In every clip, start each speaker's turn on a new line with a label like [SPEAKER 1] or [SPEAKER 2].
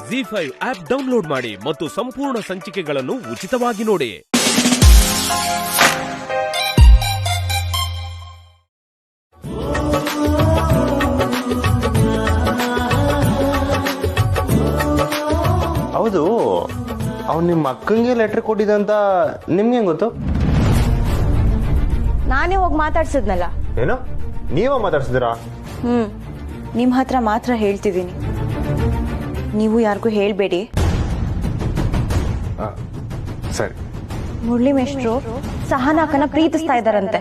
[SPEAKER 1] ZEE5 app download ಮಾಡಿ ಮತ್ತು ಸಂಪೂರ್ಣ ಸಂಚಿಕೆಗಳನ್ನು ಉಚಿತವಾಗಿ ನೋಡಿ.
[SPEAKER 2] ಹೌದು, ಅವ್ನು ನಿಮ್ಮ ಅಕ್ಕಂಗೆ ಲೆಟರ್ ಕೊಟ್ಟಿದಂತ ನಿಮ್ಗೆ ಹೆಂಗ್ ಗೊತ್ತು?
[SPEAKER 3] ನಾನೇ ಹೋಗಿ ಮಾತಾಡ್ಸಿದ್ನಲ್ಲ.
[SPEAKER 2] ಏನೋ ನೀವ ಮಾತಾಡ್ಸಿದಿರಾ?
[SPEAKER 3] ನಿಮ್ ಹತ್ರ ಮಾತ್ರ ಹೇಳ್ತಿದ್ದೀನಿ, ನೀವು ಯಾರಿಗೂ ಹೇಳ್ಬೇಡಿ.
[SPEAKER 2] ಸರಿ.
[SPEAKER 3] ಮುರಳಿ ಮೇಷ್ಟ್ರು ಸಹನಾಕನ ಪ್ರೀತಿಸ್ತಾ ಇದ್ದಾರಂತೆ.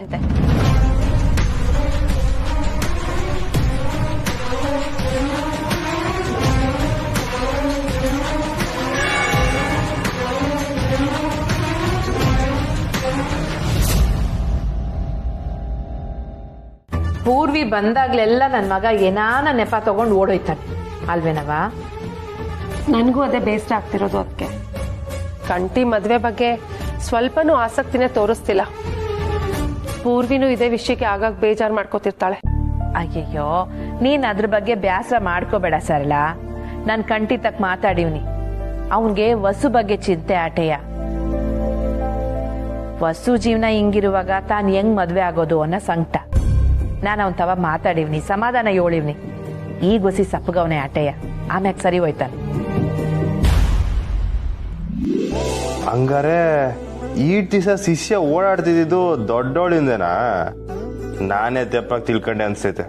[SPEAKER 4] ಪೂರ್ವಿ ಬಂದಾಗ್ಲೆಲ್ಲ ನನ್ನ ಮಗ ಏನಾನ ನೆಪ ತಗೊಂಡು ಓಡೋಯ್ತಾನೆ ಅಲ್ವೇನವ?
[SPEAKER 5] ನನಗೂ ಅದೇ ಬೇಸರ ಆಗ್ತಿರೋದು. ಅದಕ್ಕೆ ಕಂಟಿ ಮದ್ವೆ ಬಗ್ಗೆ ಸ್ವಲ್ಪನೂ ಆಸಕ್ತಿನೇ ತೋರಿಸ್ತಿಲ್ಲ. ಪೂರ್ವಿನೂ ಇದೇ ವಿಷಯಕ್ಕೆ ಆಗಾಗ ಬೇಜಾರು ಮಾಡ್ಕೋತಿರ್ತಾಳೆ.
[SPEAKER 4] ಅಯ್ಯಯ್ಯೋ, ನೀನ್ ಅದ್ರ ಬಗ್ಗೆ ಬ್ಯಾಸರ ಮಾಡ್ಕೋಬೇಡ ಸರಳ. ನಾನ್ ಕಂಟಿ ತಕ್ ಮಾತಾಡಿವ್ನಿ. ಅವನ್ಗೆ ವಸು ಬಗ್ಗೆ ಚಿಂತೆ ಆಟೆಯ. ವಸು ಜೀವನ ಹಿಂಗಿರುವಾಗ ತಾನ್ ಹೆಂಗ್ ಮದ್ವೆ ಆಗೋದು ಅನ್ನೋ ಸಂಕಟ. ನಾನು ಅವನ್ ತವ ಮಾತಾಡಿವ್ನಿ, ಸಮಾಧಾನ ಹೇಳಿವ್ನಿ. ಈಗ ಹೊಸಿ ಸಪ್ಪಗವನೆ ಆಟೆಯ, ಆಮ್ಯಾಗ ಸರಿ ಹೋಯ್ತಾನೆ.
[SPEAKER 2] ಹಂಗಾರೆ ಈ ದಿವಸ ಶಿಷ್ಯ ಓಡಾಡ್ತಿದ್ದು ದೊಡ್ಡೋಳಿಂದನಾ? ನಾನೇ ತೆಪ್ಪಾಗಿ ತಿಳ್ಕೊಂಡೆ ಅನ್ಸ್ತೈತೆ.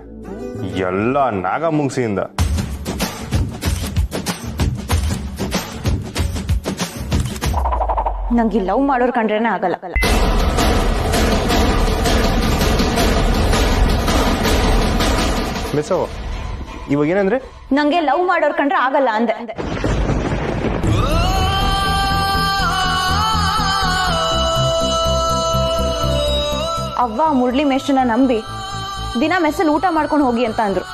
[SPEAKER 2] ಎಲ್ಲ ನಾಗ ಮುಂಗ್ಸಿಯಿಂದ.
[SPEAKER 3] ನಂಗೆ ಲವ್ ಮಾಡೋರ್ ಕಂಡ್ರೇನೆ ಆಗಲ್ಲ.
[SPEAKER 2] ಮಿಸ್ ಇವಾಗ ಏನಂದ್ರೆ?
[SPEAKER 3] ನಂಗೆ ಲವ್ ಮಾಡೋರ್ ಕಂಡ್ರೆ ಆಗಲ್ಲ ಅಂದೆ. ಅವ್ವ ಮುರಳಿ ಮೇಷ್ಟ್ರನ್ನ ನಂಬಿ ದಿನ ಮೆಸ್ಸಲ್ಲಿ ಊಟ ಮಾಡ್ಕೊಂಡು ಹೋಗಿ ಅಂತ ಅಂದ್ರು.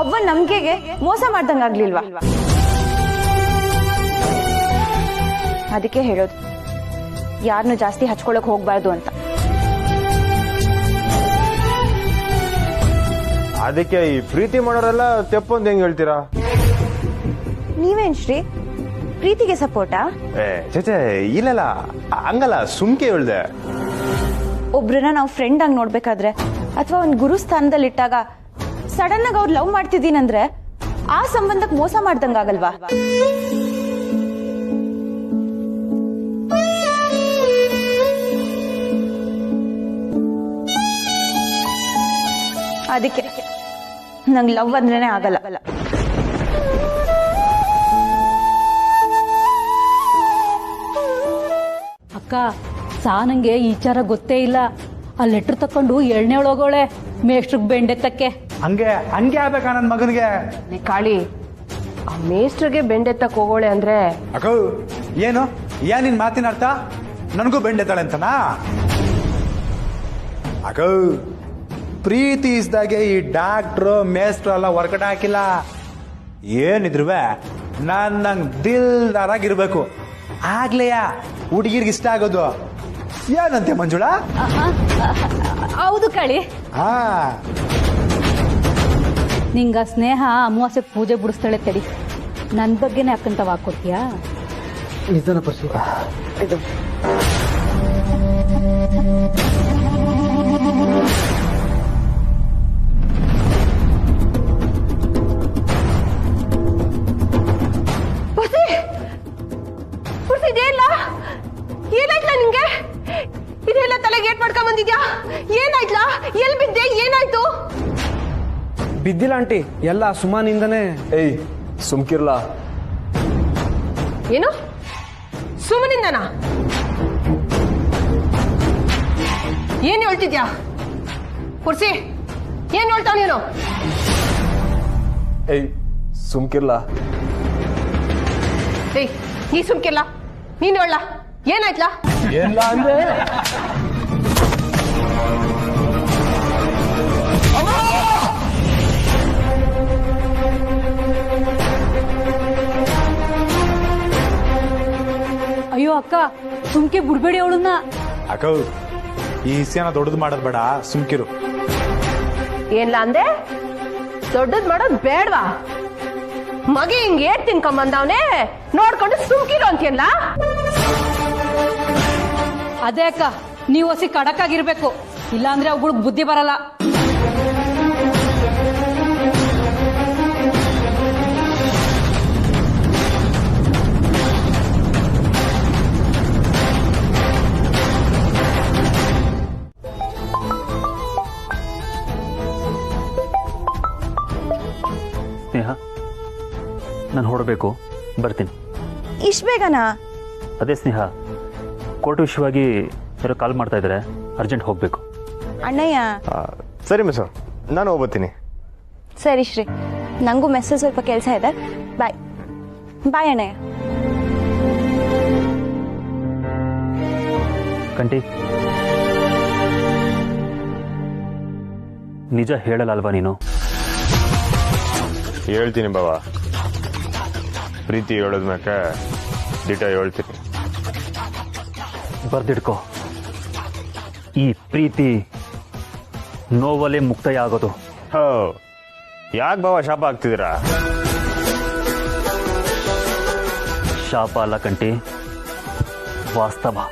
[SPEAKER 3] ಅವ್ವ ನಂಬಿಕೆಗೆ ಮೋಸ ಮಾಡ್ದಂಗಾಗ್ಲಿಲ್ವಾ? ಅದಕ್ಕೆ ಹೇಳೋದು, ಯಾರನ್ನು ಜಾಸ್ತಿ ಹಚ್ಕೊಳಕ್ ಹೋಗ್ಬಾರ್ದು ಅಂತ.
[SPEAKER 2] ಅದಕ್ಕೆ ಈ ಪ್ರೀತಿ ಮಾಡೋರೆಲ್ಲ ತೆಪ್ಪು ಅಂತ ಹೆಂಗ್ ಹೇಳ್ತೀರಾ?
[SPEAKER 3] ನೀವೇನ್ ಶ್ರೀ ಪ್ರೀತಿಗೆ ಸಪೋರ್ಟಾ?
[SPEAKER 2] ಚೇಚೆ ಇಲ್ಲಲ್ಲ, ಹಂಗಲ್ಲ, ಸುಮ್ಕೆ ಹೇಳ್ದೆ.
[SPEAKER 3] ಒಬ್ರನ್ನ ನಾವು ಫ್ರೆಂಡ್ ಆಗಿ ನೋಡ್ಬೇಕಾದ್ರೆ ಅಥವಾ ಒಂದು ಗುರು ಸ್ಥಾನದಲ್ಲಿ ಇಟ್ಟಾಗ ಸಡನ್ ಆಗಿ ಅವ್ರು ಲವ್ ಮಾಡ್ತಿದ್ದೀನಂದ್ರೆ ಆ ಸಂಬಂಧಕ್ಕೆ ಮೋಸ ಮಾಡ್ದಂಗಾಗಲ್ವಾ? ಅದಕ್ಕೆ ನಂಗೆ ಲವ್ ಅಂದ್ರೇನೆ ಆಗಲ್ಲ.
[SPEAKER 6] ಅಕ್ಕ, ಸಾನಂಗೆ ಈ ವಿಚಾರ ಗೊತ್ತೇ ಇಲ್ಲ. ಆ ಲೆಟರ್ ತಕೊಂಡು 7ನೇ ಒಳಗೋಳೆ ಮೇಷ್ಟ್ರಿಗೆ ಬೆಂಡೆತ್ತಕ್ಕೆ.
[SPEAKER 7] ಹಂಗೆ ಆಗ್ಬೇಕಾ ನನ್ನ ಮಗನಿಗೆ?
[SPEAKER 5] ಕಾಳಿ, ಆ ಮೇಸ್ಟ್ರಿಗೆ ಬೆಂಡೆತ್ತಕ್ ಹೋಗೋಳೆ ಅಂದ್ರೆ
[SPEAKER 7] ಅಕ್ಕ ಏನು ನಿನ್ ಮಾತಿನ ಅರ್ಥ? ನನಗೂ ಬೆಂಡೆತಾಳೆ ಅಂತನಾ? ಅಕ್ಕ ಪ್ರೀತಿ ಇಸ್ದಾಗೆ ಈ ಡಾಕ್ಟ್ರು ಮೇಸ್ಟ್ರು ಎಲ್ಲ ಹೊರಗಡೆ ಹಾಕಿಲ್ಲ. ಏನಿದ್ರುವೆ ನಂಗೆ ದಿಲ್ದಾರಾಗಿರ್ಬೇಕು, ಆಗ್ಲೆಯ ಹುಡುಗಿರ್ಗೆ ಇಷ್ಟ ಆಗೋದು. ಏನಂತೆ ಮಂಜುಳಾ?
[SPEAKER 6] ಹೌದು ಕಳಿ.
[SPEAKER 7] ಹಾ,
[SPEAKER 6] ನಿಂಗ ಸ್ನೇಹ ಅಮಾವಾಸ್ಯೆ ಪೂಜೆ ಬಿಡಿಸ್ತಾಳೆ ತಡಿ. ನನ್ನ ಬಗ್ಗೆನೇ ಅಕ್ಕಂತ ವಾಕೊಡ್ತೀಯಾ?
[SPEAKER 7] ನಿಜನ ಪರ್ಸು
[SPEAKER 5] ಇದು ಏನಾಯ್ತಲ್ಲ ನಿಂಗೆ? ಇದೆಲ್ಲ ತಲೆಗೆ ಏಟ್ ಮಾಡ್ಕೊಂಡ್ ಬಂದಿದ್ಯಾ? ಏನಾಯ್ತಲ್ಲ? ಎಲ್ ಬಿದ್ದೆ? ಏನಾಯ್ತು?
[SPEAKER 8] ಬಿದ್ದಿಲ್ಲ ಆಂಟಿ, ಎಲ್ಲ ಸುಮಾನಿಂದನೇ.
[SPEAKER 2] ಏಯ್ ಸುಮ್ಕಿರ್ಲ.
[SPEAKER 5] ಏನು ಸುಮ್ಮನಿಂದನ? ಏನ್ ಹೇಳ್ತಿದ್ಯಾ ಕುರ್ಸಿ? ಏನ್ ಹೇಳ್ತಾವ ನೀನು?
[SPEAKER 2] ಏಯ್ ಸುಮ್ಕಿರ್ಲ.
[SPEAKER 5] ಏಯ್ ನೀ ಸುಮ್ಕಿರ್ಲ, ನೀನ್ ಹೇಳ. ಏನಾಯ್ತಲ್ಲ?
[SPEAKER 2] ಎಲ್ಲ ಅಂದ್ರೆ
[SPEAKER 6] ಅಯ್ಯೋ ಅಕ್ಕ, ಸುಮ್ಕೆ ಬಿಡ್ಬೇಡಿ ಅವಳನ್ನ.
[SPEAKER 7] ಅಕ್ಕ ಈ ವಿಷಯನ ದೊಡ್ಡದು ಮಾಡೋದು ಬೇಡ, ಸುಮ್ಕಿರು.
[SPEAKER 5] ಏನ್ಲ ಅಂದೆ? ದೊಡ್ಡದ್ ಮಾಡೋದ್ ಬೇಡವಾ? ಮಗೆ ಹಿಂಗ್ ಏಟ್ ತಿನ್ಕೊಂಬಂದವನೇ ನೋಡ್ಕೊಂಡು ಸುಮ್ಕಿರೋ ಅಂತೀಯಲ್ಲ.
[SPEAKER 6] ಅದೇ ಅಕ್ಕ, ನೀವು ಹೊಸಿ ಖಡಕ್ ಆಗಿರ್ಬೇಕು, ಇಲ್ಲಾಂದ್ರೆ ಅವುಗಳಿಗೆ ಬುದ್ಧಿ ಬರಲ್ಲ.
[SPEAKER 9] ಸ್ನೇಹ, ನಾನು ಹೊರಡಬೇಕು, ಬರ್ತೀನಿ.
[SPEAKER 3] ಇಷ್ಟು ಬೇಗನಾ?
[SPEAKER 9] ಅದೇ ಸ್ನೇಹ, ಕೋರ್ಟ್ ವಿಷಯವಾಗಿ ಯಾರೋ ಕಾಲ್ ಮಾಡ್ತಾ ಇದ್ದಾರೆ, ಅರ್ಜೆಂಟ್ ಹೋಗಬೇಕು.
[SPEAKER 3] ಅಣ್ಣಯ್ಯ.
[SPEAKER 2] ಸರಿ ಮಿಸ್, ನಾನು ಹೋಗ್ಬತ್ತೀನಿ.
[SPEAKER 3] ಸರಿ ಶ್ರೀ, ನನಗೂ ಮೆಸೇಜ್ ಸ್ವಲ್ಪ ಕೆಲಸ ಇದೆ. ಬಾಯ್ ಬಾಯ್ ಅಣ್ಣಯ್ಯ.
[SPEAKER 9] ಕಂಟಿ, ನಿಜ ಹೇಳಲ್ಲ ಅಲ್ವಾ ನೀನು?
[SPEAKER 2] ಹೇಳ್ತೀನಿ ಬಾವ, ಪ್ರೀತಿ ಹೇಳೋದ್ಮ್ಯಾಕೆ ದಿಟ ಹೇಳ್ತೀನಿ.
[SPEAKER 9] ಬರ್ದಿಡ್ಕೋ, ಈ ಪ್ರೀತಿ ನೋವಲ್ಲೇ ಮುಕ್ತಾಯ ಆಗೋದು.
[SPEAKER 2] ಹೋ, ಯಾಕೆ ಬಾವ ಶಾಪ ಆಗ್ತಿದ್ದೀರಾ?
[SPEAKER 9] ಶಾಪ ಅಲ್ಲ ಕಂಟಿ, ವಾಸ್ತವ.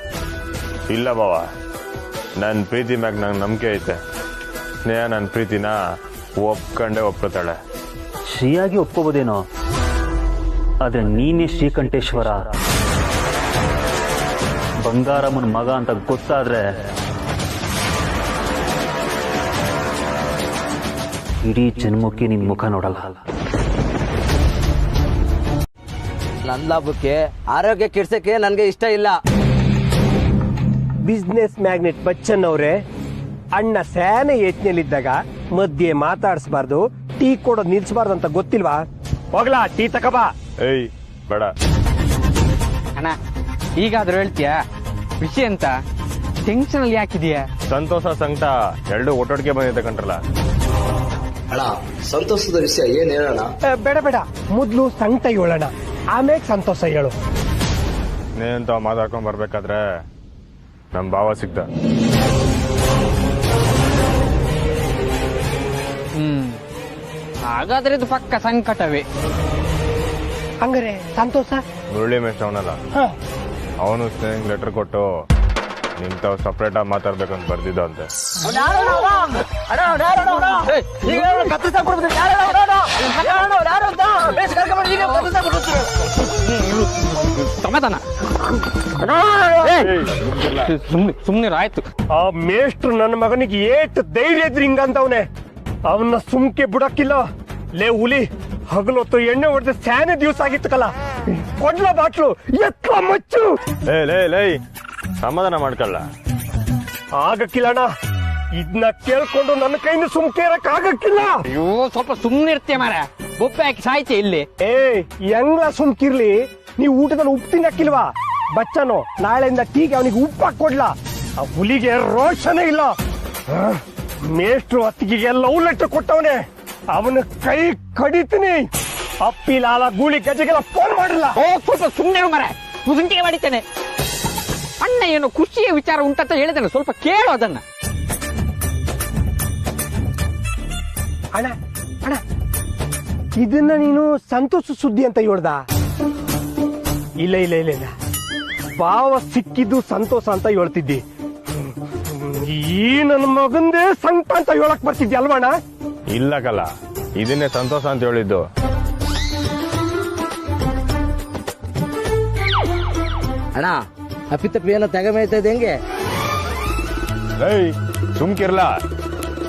[SPEAKER 2] ಇಲ್ಲ ಬಾವ, ನನ್ನ ಪ್ರೀತಿ ಮ್ಯಾಗ ನಂಗೆ ನಂಬಿಕೆ ಐತೆ. ಸ್ನೇಹ ನನ್ನ ಪ್ರೀತಿನ ಒಪ್ಕೊಂಡೇ ಒಪ್ಕೋತಾಳೆ.
[SPEAKER 9] ಶ್ರೀಯಾಗಿ ಒಪ್ಕೋಬೋದೇನೋ, ಆದ್ರೆ ನೀನೇ ಶ್ರೀಕಂಠೇಶ್ವರ ಬಂಗಾರಮ್ಮನ ಮಗ ಅಂತ ಗೊತ್ತಾದ್ರೆ ಇಡೀ ಜನ್ಮಕ್ಕೆ ನಿನ್ ಮುಖ ನೋಡಲ್ಲ.
[SPEAKER 10] ನನ್ನ ಲಾಭಕ್ಕೆ ಆರೋಗ್ಯ ಕೆಡ್ಸಕ್ಕೆ ನನ್ಗೆ ಇಷ್ಟ ಇಲ್ಲ.
[SPEAKER 8] ಬಿಸ್ನೆಸ್ ಮ್ಯಾಗ್ನೆಟ್ ಬಚ್ಚನ್ ಅವರೇ, ಅಣ್ಣ ಸ್ಯಾನೆ ಯತ್ನೆಯಲ್ಲಿದ್ದಾಗ ಮಧ್ಯೆ ಮಾತಾಡಿಸಬಾರ್ದು, ಟೀ ಕೊಡೋದು ನಿಲ್ಸಬಾರ್ದು ಅಂತ ಗೊತ್ತಿಲ್ವಾ? ಹೋಗ್ಲಾ, ಟೀ ತಕಬಾ.
[SPEAKER 2] ಏಯ್ ಬೇಡ
[SPEAKER 11] ಅಣ್ಣ, ಈಗಾದ್ರೂ ಹೇಳ್ತೀಯಾ ವಿಷಯ ಅಂತ? ಟೆನ್ಷನ್ ಅಲ್ಲಿ ಯಾಕಿದೀಯಾ?
[SPEAKER 2] ಸಂತೋಷ ಸಂಕಟ ಎರಡು ಒಟ್ಟೊಟ್ಟಿಗೆ ಬಂದಿದೆ ಕಂಡ್ರಲ್ಲ.
[SPEAKER 10] ಅಣ್ಣ, ಸಂತೋಷದ ವಿಷಯ ಏನ್ ಹೇಳೋಣ?
[SPEAKER 8] ಬೇಡ ಬೇಡ, ಮೊದ್ಲು ಸಂಕಟ ಹೇಳೋಣ, ಆಮೇಲೆ ಸಂತೋಷ ಹೇಳು.
[SPEAKER 2] ನೀನಂತ ಮಾತಾಡ್ಕೊಂಡ್ ಬರ್ಬೇಕಾದ್ರೆ ನಮ್ ಭಾವ ಸಿಗ್ದ.
[SPEAKER 11] ಹಾಗಾದ್ರೆ ಇದು ಪಕ್ಕ ಸಂಕಟವೇ.
[SPEAKER 8] ಹಂಗಾರೆ ಸಂತೋಷ?
[SPEAKER 2] ಮುರಳಿ ಮೇಷ್ಟ್ರ ಅವನಲ್ಲ, ಅವನು ಸ್ನೇಹಿಂಗ್ ಲೆಟರ್ ಕೊಟ್ಟು ನಿಮ್ ತಾವ್ ಸಪ್ರೇಟ್ ಆಗಿ ಮಾತಾಡ್ಬೇಕಂತ ಬರ್ದಿದ್ದ ಅಂತೆ.
[SPEAKER 11] ಸಮಾಧಾನ, ಸುಮ್ನಿರು ಆಯ್ತು.
[SPEAKER 8] ಆ ಮೇಷ್ಟ್ರು ನನ್ನ ಮಗನಿಗೆ ಏಟ್ ಧೈರ್ಯ ಇದ್ರಿ ಹಿಂಗಂತವನೆ, ಅವನ್ನ ಸುಮ್ಕೆ ಬಿಡಕ್ಕಿಲ್ಲ. ಲೇ ಹುಲಿ, ಹಗಲೊತ್ತು ಎಣ್ಣೆ ಹೊಡೆದ ಸ್ಯಾನೆ ದಿವಸ ಆಗಿತ್ತಕಲ್ಲ, ಕೊಡ್ಲ ಬಾಟ್ಲು ಎತ್ತ ಮಚ್ಚು.
[SPEAKER 2] ಲೇ ಸಮಾಧಾನ ಮಾಡ್ಕಲ್ಲ.
[SPEAKER 8] ಆಗಕ್ಕಿಲ್ಲಣ್ಣ, ಇದನ್ನ ಕೇಳ್ಕೊಂಡು ನನ್ನ ಕೈಯಿಂದ ಸುಮ್ಕೆ ಇರಕ್ ಆಗಕ್ಕಿಲ್ಲ.
[SPEAKER 11] ಅಯ್ಯೋ, ಸ್ವಲ್ಪ ಸುಮ್ನಿರ್ತೀಯ ಮಾರ, ಬೊಬ್ಬೆ ಹಾಕಿ ಸಾಯ್ತೆ ಇಲ್ಲಿ.
[SPEAKER 8] ಹೆಂಗ್ಲ ಸುಮ್ಕಿರ್ಲಿ, ನೀವು ಊಟದಲ್ಲಿ ಉಪ್ಪು ತಿನ್ನಕ್ಕಿಲ್ವಾ? ಬಚ್ಚನು ನಾಳೆಯಿಂದ ಟೀಗೆ ಅವನಿಗೆ ಉಪ್ಪು ಹಾಕೊಡ್ಲಾ? ಆ ಹುಲಿಗೆ ರೋಷನೇ ಇಲ್ಲ. ಮೇಷ್ಟ್ರು ಅತ್ತಿಗೆಗೆ ಲವ್ ಲೆಟರ್ ಕೊಟ್ಟವನೆ, ಅವನ ಕೈ ಕಡಿತೀನಿ. ಅಪ್ಪಿ ಲಾಲ ಗೂಳಿ ಗಜಗೆಲ್ಲ ಫೋನ್ ಮಾಡಲ್ಲ.
[SPEAKER 11] ಓ, ಸ್ವಲ್ಪ ಸುಮ್ನೆ ಮರ, ಕುಸುಂಟಿಗೆ ಮಾಡಿದ್ದೇನೆ. ಅಣ್ಣ ಏನು ಖುಷಿಯ ವಿಚಾರ ಉಂಟಂತ ಹೇಳಿದ್ದೇನೆ, ಸ್ವಲ್ಪ ಕೇಳು ಅದನ್ನ.
[SPEAKER 8] ಅಣ್ಣ ಅಣ್ಣ, ಇದನ್ನ ನೀನು ಸಂತೋಷ ಸುದ್ದಿ ಅಂತ ಹೇಳ್ದ? ಇಲ್ಲ ಇಲ್ಲ ಇಲ್ಲ ಇಲ್ಲ, ಭಾವ ಸಿಕ್ಕಿದ್ದು ಸಂತೋಷ ಅಂತ ಹೇಳ್ತಿದ್ದಿ. ಈ ನನ್ನ ಮಗಂದೇ ಸಂಕಟ ಅಂತ ಹೇಳಕ್ ಬರ್ತಿದ್ದಿ ಅಲ್ವಣ್ಣ?
[SPEAKER 2] ಇಲ್ಲ ಕಲ್ಲ, ಇದನ್ನೇ ಸಂತೋಷ ಅಂತ ಹೇಳಿದ್ದು.
[SPEAKER 10] ಅಣ್ಣ, ಅಪ್ಪಿತಪ್ಪಿ ಏನೋ ತೆಗಮೇಯ್ತಾ ಇದೆ ಹೆಂಗೆ?
[SPEAKER 2] ಏಯ್ ಸುಮ್ಕಿರ್ಲ,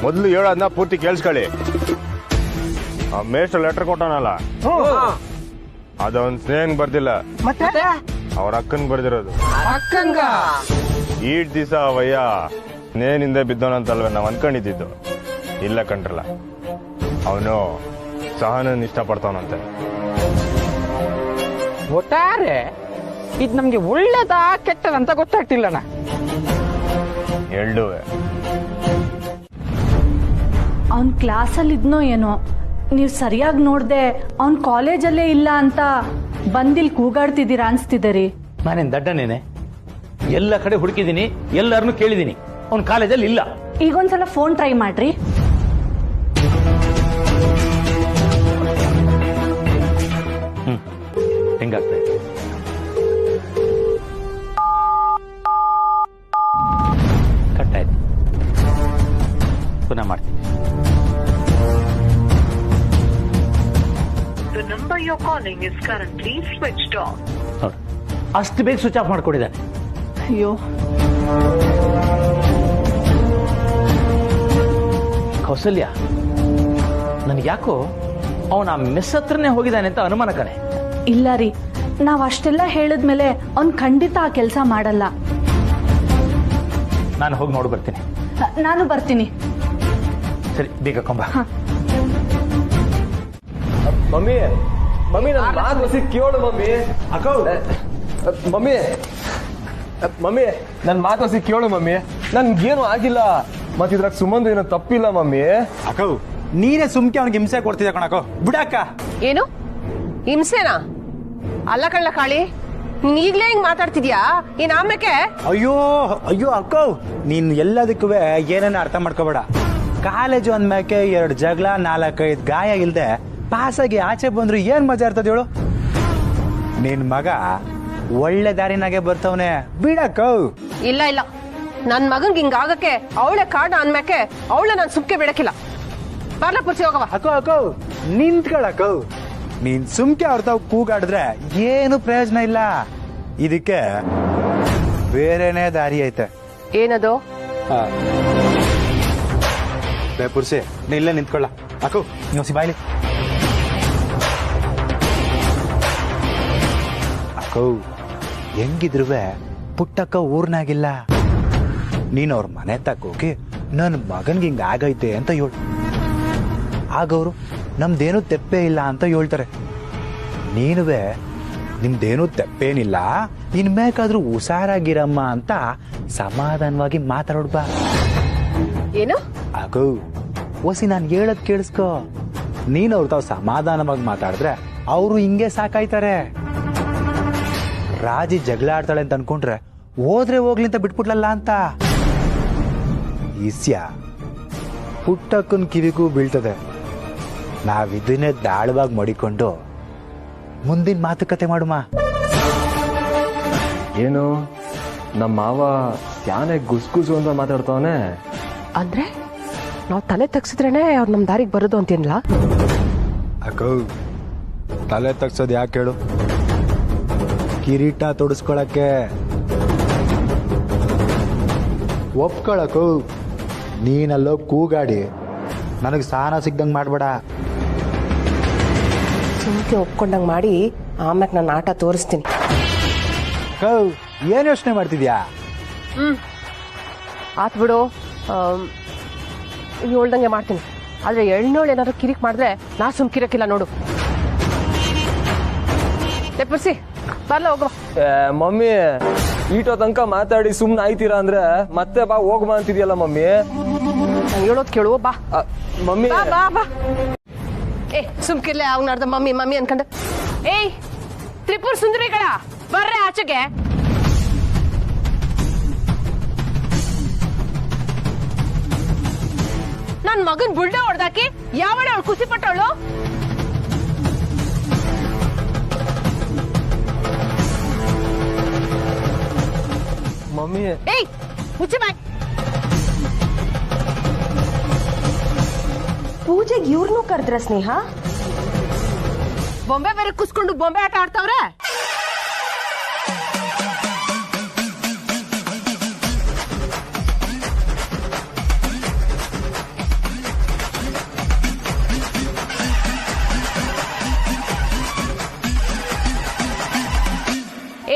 [SPEAKER 2] ಮೊದ್ಲು ಹೇಳೋದನ್ನ ಪೂರ್ತಿ ಕೇಳಿಸ್ಕೊಳ್ಳಿ. ಆ ಮೇಷ್ಟ್ರ ಲೆಟರ್ ಕೊಟ್ಟನಲ್ಲ, ಅದೊಂದ್ ಸ್ನೇಹಂಗ್ ಬರ್ದಿಲ್ಲ,
[SPEAKER 8] ಮತ್ತೆ
[SPEAKER 2] ಅವ್ರ ಅಕ್ಕನ್ ಬರ್ದಿರೋದು.
[SPEAKER 11] ಅಕ್ಕಂಗ
[SPEAKER 2] ಈಟ್ ದಿವಸ ಅವಯ್ಯ ಸ್ನೇಹನಿಂದ ಬಿದ್ದವನಂತಲ್ವೇ ನಾವ್ ಅನ್ಕೊಂಡಿದ್ದು. ಇಲ್ಲ ಕಂಡ್ರಲ್ಲ, ಅವನು ಸಹನನ್ ಇಷ್ಟಪಡ್ತಾವನಂತೆ.
[SPEAKER 11] ಒಟ್ಟಾರೆ ಇದು ನಮ್ಗೆ ಒಳ್ಳೇದಾ ಕೆಟ್ಟದಂತ ಗೊತ್ತಾಗ್ತಿಲ್ಲಣ್ಣ.
[SPEAKER 2] ಎರಡುವೆ.
[SPEAKER 6] ಅವ್ನ್ ಕ್ಲಾಸಲ್ಲಿ ಇದ್ನೋ ಏನೋ, ನೀವು ಸರಿಯಾಗಿ ನೋಡ್ದೆ ಅವ್ನ್ ಕಾಲೇಜಲ್ಲೇ ಇಲ್ಲ ಅಂತ ಬಂದಿಲ್ ಕೂಗಾಡ್ತಿದ್ದೀರಾ ಅನ್ಸ್ತಿದೆ ರೀ.
[SPEAKER 12] ನಾನೇನ್ ದಡ್ಡನೇನೆ? ಎಲ್ಲ ಕಡೆ ಹುಡುಕಿದೀನಿ, ಎಲ್ಲರನ್ನು ಕೇಳಿದೀನಿ, ಅವ್ನ ಕಾಲೇಜಲ್ಲಿ ಇಲ್ಲ.
[SPEAKER 6] ಈಗೊಂದ್ಸಲ ಫೋನ್ ಟ್ರೈ ಮಾಡ್ರಿ.
[SPEAKER 12] ರಿಂಗ್ ಆಗ್ತಾ ಇದೆ. ಕಟ್ ಆಯ್ತು. ಪುನಃ ಮಾಡ್ತೀನಿ.
[SPEAKER 13] The number you're calling is currently switched off.
[SPEAKER 12] ನೋಡಿ, ಅಷ್ಟು ಬೇಗ ಸ್ವಿಚ್ ಆಫ್ ಮಾಡ್ಕೊಂಡಿದ್ದಾನೆ.
[SPEAKER 6] ಅಯ್ಯೋ,
[SPEAKER 12] ಕೌಸಲ್ಯ, ನನಗೆ ಯಾಕೋ ಅವನ ಮೆಸ್ ಹತ್ರನೇ ಹೋಗಿದ್ದಾನೆ ಅಂತ ಅನುಮಾನ ಕಣೆ.
[SPEAKER 6] ಇಲ್ಲ ರೀ, ನಾವ್ ಅಷ್ಟೆಲ್ಲ ಹೇಳಿದ್ಮೇಲೆ ಅವ್ನ್ ಖಂಡಿತ ಆ ಕೆಲಸ ಮಾಡಲ್ಲ.
[SPEAKER 12] ನಾನು ಹೋಗಿ ನೋಡಿ ಬರ್ತೀನಿ.
[SPEAKER 6] ನಾನು ಬರ್ತೀನಿ.
[SPEAKER 12] ಸರಿ, ಬೇಗ ಕೊಂಬ.
[SPEAKER 14] ಮಮ್ಮಿ ಮಮ್ಮಿ ನನ್ನ ಮಾತು ಕೇಳು ಮಮ್ಮಿ. ಅಕ್ಕ ಮಮ್ಮಿ ಮಮ್ಮಿ ನನ್ನ ಮಾತು ಕೇಳು ಮಮ್ಮಿ. ನನ್ಗೇನು ಆಗಿಲ್ಲ, ಮತ್ ಇದ್ರಾಗ ಸುಮಂದು ಏನೋ ತಪ್ಪಿಲ್ಲ ಮಮ್ಮಿ.
[SPEAKER 7] ಅಕ್ಕ ನೀನೇ ಸುಮ್ಕೆ ಅವ್ನಿಗೆ ಹಿಂಸೆ ಕೊಡ್ತಿದ್ದೆ ಕಣಕ್ಕ, ಬಿಡಕ್ಕ.
[SPEAKER 5] ಏನು ಹಿಂಸೆನಾ? ಅಲ್ಲ ಕಳ್ಳ ಕಾಳಿ, ನೀನ್ ಈಗ್ಲೇ ಹಿಂಗ್ ಮಾತಾಡ್ತಿದ್ಯಾ? ಏನ್ ಆಮೇಲೆ?
[SPEAKER 7] ಅಯ್ಯೋ ಅಯ್ಯೋ ಅಕ್ಕ, ನೀನ್ ಎಲ್ಲದಕ್ಕೂ ಏನೇನು ಅರ್ಥ ಮಾಡ್ಕೋಬೇಡ. ಕಾಲೇಜು ಅಂದ್ಮ್ಯಾಕೆ 2 ಜಗಳ 4-5 ಗಾಯ ಇಲ್ದೆ ಪಾಸಾಗಿ ಆಚೆ ಬಂದ್ರು ಏನ್ ಮಜಾ ಇರ್ತದ ಹೇಳು. ನಿನ್ ಮಗ ಒಳ್ಳೆ ದಾರಿನಾಗೆ ಬರ್ತವನೆ, ಬಿಡಕ್ಕ.
[SPEAKER 5] ಇಲ್ಲ ಇಲ್ಲ, ನನ್ ಮಗನ್ಗೆ ಹಿಂಗಾಗಕ್ಕೆ ಅವಳೆ ಕಾರಣ ಅನ್ಮ್ಯಾಕೆ ಅವಳ ನಾನ್ ಸುಮ್ಕೆ ಬಿಡಕ್ಕಿಲ್ಲ. ಬರ್ಲ ಪುರ್ಸಿ ಹೋಗವ.
[SPEAKER 7] ಅಕ್ಕ ನಿಂತ್ಕೊಳಕ್ಕ. ನೀನ್ ಸುಮ್ಕೆ ಅವ್ರ ತಾವ್ ಕೂಗಾಡಿದ್ರೆ ಏನು ಪ್ರಯೋಜನ ಇಲ್ಲ. ಇದಕ್ಕೆ ಬೇರೆನೇ ದಾರಿ ಐತೆ.
[SPEAKER 5] ಏನದು?
[SPEAKER 7] ಪುರ್ಸಿ ನೀ ಇಲ್ಲೇ ನಿಂತ್ಕೊಳ್ಳ. ಅಕ್ಕ ನೀವು ಸಿಬಾಯ್ಲಿ. ಅಕ್ಕ ಹೆಂಗಿದ್ರು ಪುಟ್ಟಕ್ಕ ಊರ್ನಾಗಿಲ್ಲ. ನೀನ್ ಅವ್ರ ಮನೆ ತಕ್ಕೋಗಿ ನನ್ ಮಗನ್ಗೆ ಹಿಂಗ ಆಗೈತೆ ಅಂತ ಹೇಳು. ಆಗವ್ರು ನಮ್ದೇನು ತೆಪ್ಪೆ ಇಲ್ಲ ಅಂತ ಹೇಳ್ತಾರೆ. ನೀನುವೆ ನಿಮ್ದೇನು ತೆಪ್ಪೇನಿಲ್ಲ, ಇನ್ಮೇಕಾದ್ರೂ ಹುಷಾರಾಗಿರಮ್ಮ ಅಂತ ಸಮಾಧಾನವಾಗಿ ಮಾತಾಡೋಡ್ಬಾ.
[SPEAKER 5] ಏನು?
[SPEAKER 7] ಆಗೋ ಓಸಿ ನಾನ್ ಹೇಳದ್ ಕೇಳಿಸ್ಕೊ. ನೀನ್ ಅವ್ರ ತಾವ್ ಸಮಾಧಾನವಾಗಿ ಮಾತಾಡಿದ್ರೆ ಅವರು ಹಿಂಗೆ ಸಾಕಾಯ್ತಾರೆ. ರಾಜಿ ಜಗಳ ಆಡ್ತಾಳೆ ಅಂತ ಅನ್ಕೊಂಡ್ರೆ ಹೋದ್ರೆ ಹೋಗ್ಲಿ ಅಂತ ಬಿಟ್ಬಿಟ್ಲಲ್ಲ ಅಂತ. ಈಸ್ಯ ಪುಟ್ಟಕ್ಕನ್ ಕಿವಿಗೂ ಬೀಳ್ತದೆ. ನಾವಿದನ್ನೇ ದಾಳವಾಗಿ ಮಡಿಕೊಂಡು ಮುಂದಿನ ಮಾತುಕತೆ ಮಾಡುಮ.
[SPEAKER 14] ಏನು ನಮ್ಮ ಮಾವ ಯಾನೆ ಗುಸ್ಗುಸು ಅಂತ ಮಾತಾಡ್ತಾವನೆ?
[SPEAKER 5] ಅಂದ್ರೆ ನಾವ್ ತಲೆ ತಗ್ಸಿದ್ರೇನೆ ಅವ್ರು ನಮ್ ದಾರಿಗೆ ಬರೋದು ಅಂತೇನಿಲ್ಲ.
[SPEAKER 7] ಅಕ್ಕ ತಲೆ ತಗ್ಸೋದು ಯಾಕೆ ಹೇಳು? ಕಿರೀಟ ತೊಡಸ್ಕೊಳಕ್ಕೆ. ಒಪ್ಕೊಳಕು. ನೀನಲ್ಲೋ ಕೂಗಾಡಿ ನನಗೆ ಸಾನ ಸಿಗ್ದಂಗ್ ಮಾಡ್ಬೇಡ.
[SPEAKER 5] ಸುಮ್ಕೆ ಒಪ್ಕೊಂಡಂಗ್ ಮಾಡಿ ಆಮ್ಯಾಗ ನನ್ನ ಆಟ ತೋರಿಸ್ತೀನಿ.
[SPEAKER 7] ಏನ್ ಯೋಚನೆ ಮಾಡ್ತಿದ್ಯಾ?
[SPEAKER 5] ಆತ್ ಬಿಡು, ಹೇಳ್ದಂಗೆ ಮಾಡ್ತೀನಿ. ಆದ್ರೆ ಎಳ್ನೋಳು ಏನಾದ್ರು ಕಿರಿಕ್ ಮಾಡಿದ್ರೆ ನಾ ಸುಮ್ಕಿರಕ್ಕಿಲ್ಲ ನೋಡು. ಪುರ್ಸಿ ಬರ್ಲ ಹೋಗುವ.
[SPEAKER 14] ಮಮ್ಮಿ ಈಟೋ ತನಕ ಮಾತಾಡಿ ಸುಮ್ನೆ ಆಯ್ತೀರಾ ಅಂದ್ರೆ ಮತ್ತೆ ಬಾ ಹೋಗ್ಬಾ ಅಂತಿದ್ಯಲ್ಲ ಮಮ್ಮಿ.
[SPEAKER 5] ನಂಗೆ ಹೇಳೋದ್ ಕೇಳುವ ಬಾ.
[SPEAKER 14] ಮಮ್ಮಿ
[SPEAKER 5] ಬಾ ಬಾ. ಏ ಸುಮ್ಕಿರ್ಲೆ ಅವ್ನಾರ್ದ ಮಮ್ಮಿ ಮಮ್ಮಿ ಅನ್ಕಂಡ. ಏಯ್ ತ್ರಿಪುರ ಸುಂದರಿಗಳ ಬರ್ರೆ ಆಚೆಗೆ. ನನ್ ಮಗನ್ ಬುಲ್ಡ ಹೊಡ್ದಾಕಿ ಯಾವಳೆ ಅವಳು ಖುಷಿ ಪಟ್ಟವಳು?
[SPEAKER 14] ಮಮ್ಮಿ
[SPEAKER 5] ಏಯ್ ಮುಚ್ಚೆ ಬಾಯ್. ಪೂಜೆಗೆ ಇವ್ರನ್ನೂ ಕರೆದ್ರ ಸ್ನೇಹ? ಬೊಂಬೆ ಬೇರೆ ಕುಸ್ಕೊಂಡು ಬೊಂಬೆ ಆಟ ಆಡ್ತಾವ್ರೆ.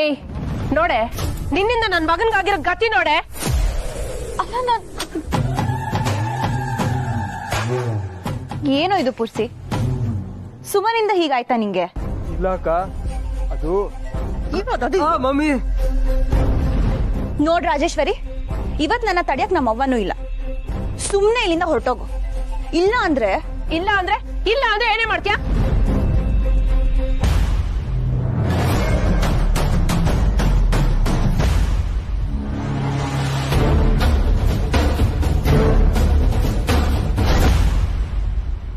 [SPEAKER 5] ಏಯ್ ನೋಡೆ, ನಿನ್ನಿಂದ ನನ್ ಮಗನ್ಗಾಗಿರೋ ಗತಿ ನೋಡೆ.
[SPEAKER 3] ಅಲ್ಲ ಏನೋ ಇದು ಪುರ್ಸಿ, ಸುಮನಿಂದ ಹೀಗಾಯ್ತಾ ನಿಂಗೆ?
[SPEAKER 14] ಇಲ್ಲಕ್ಕ, ಅದು ಮಮ್ಮಿ.
[SPEAKER 3] ನೋಡ್ ರಾಜೇಶ್ವರಿ, ಇವತ್ ನನ್ನ ತಡಿಯಕ್ ನಮ್ಮ ಅವ್ವನೂ ಇಲ್ಲ. ಸುಮ್ನೆ ಇಲ್ಲಿಂದ ಹೊರಟೋಗು. ಇಲ್ಲ ಅಂದ್ರೆ
[SPEAKER 5] ಏನೇ ಮಾಡ್ತೀಯಾ?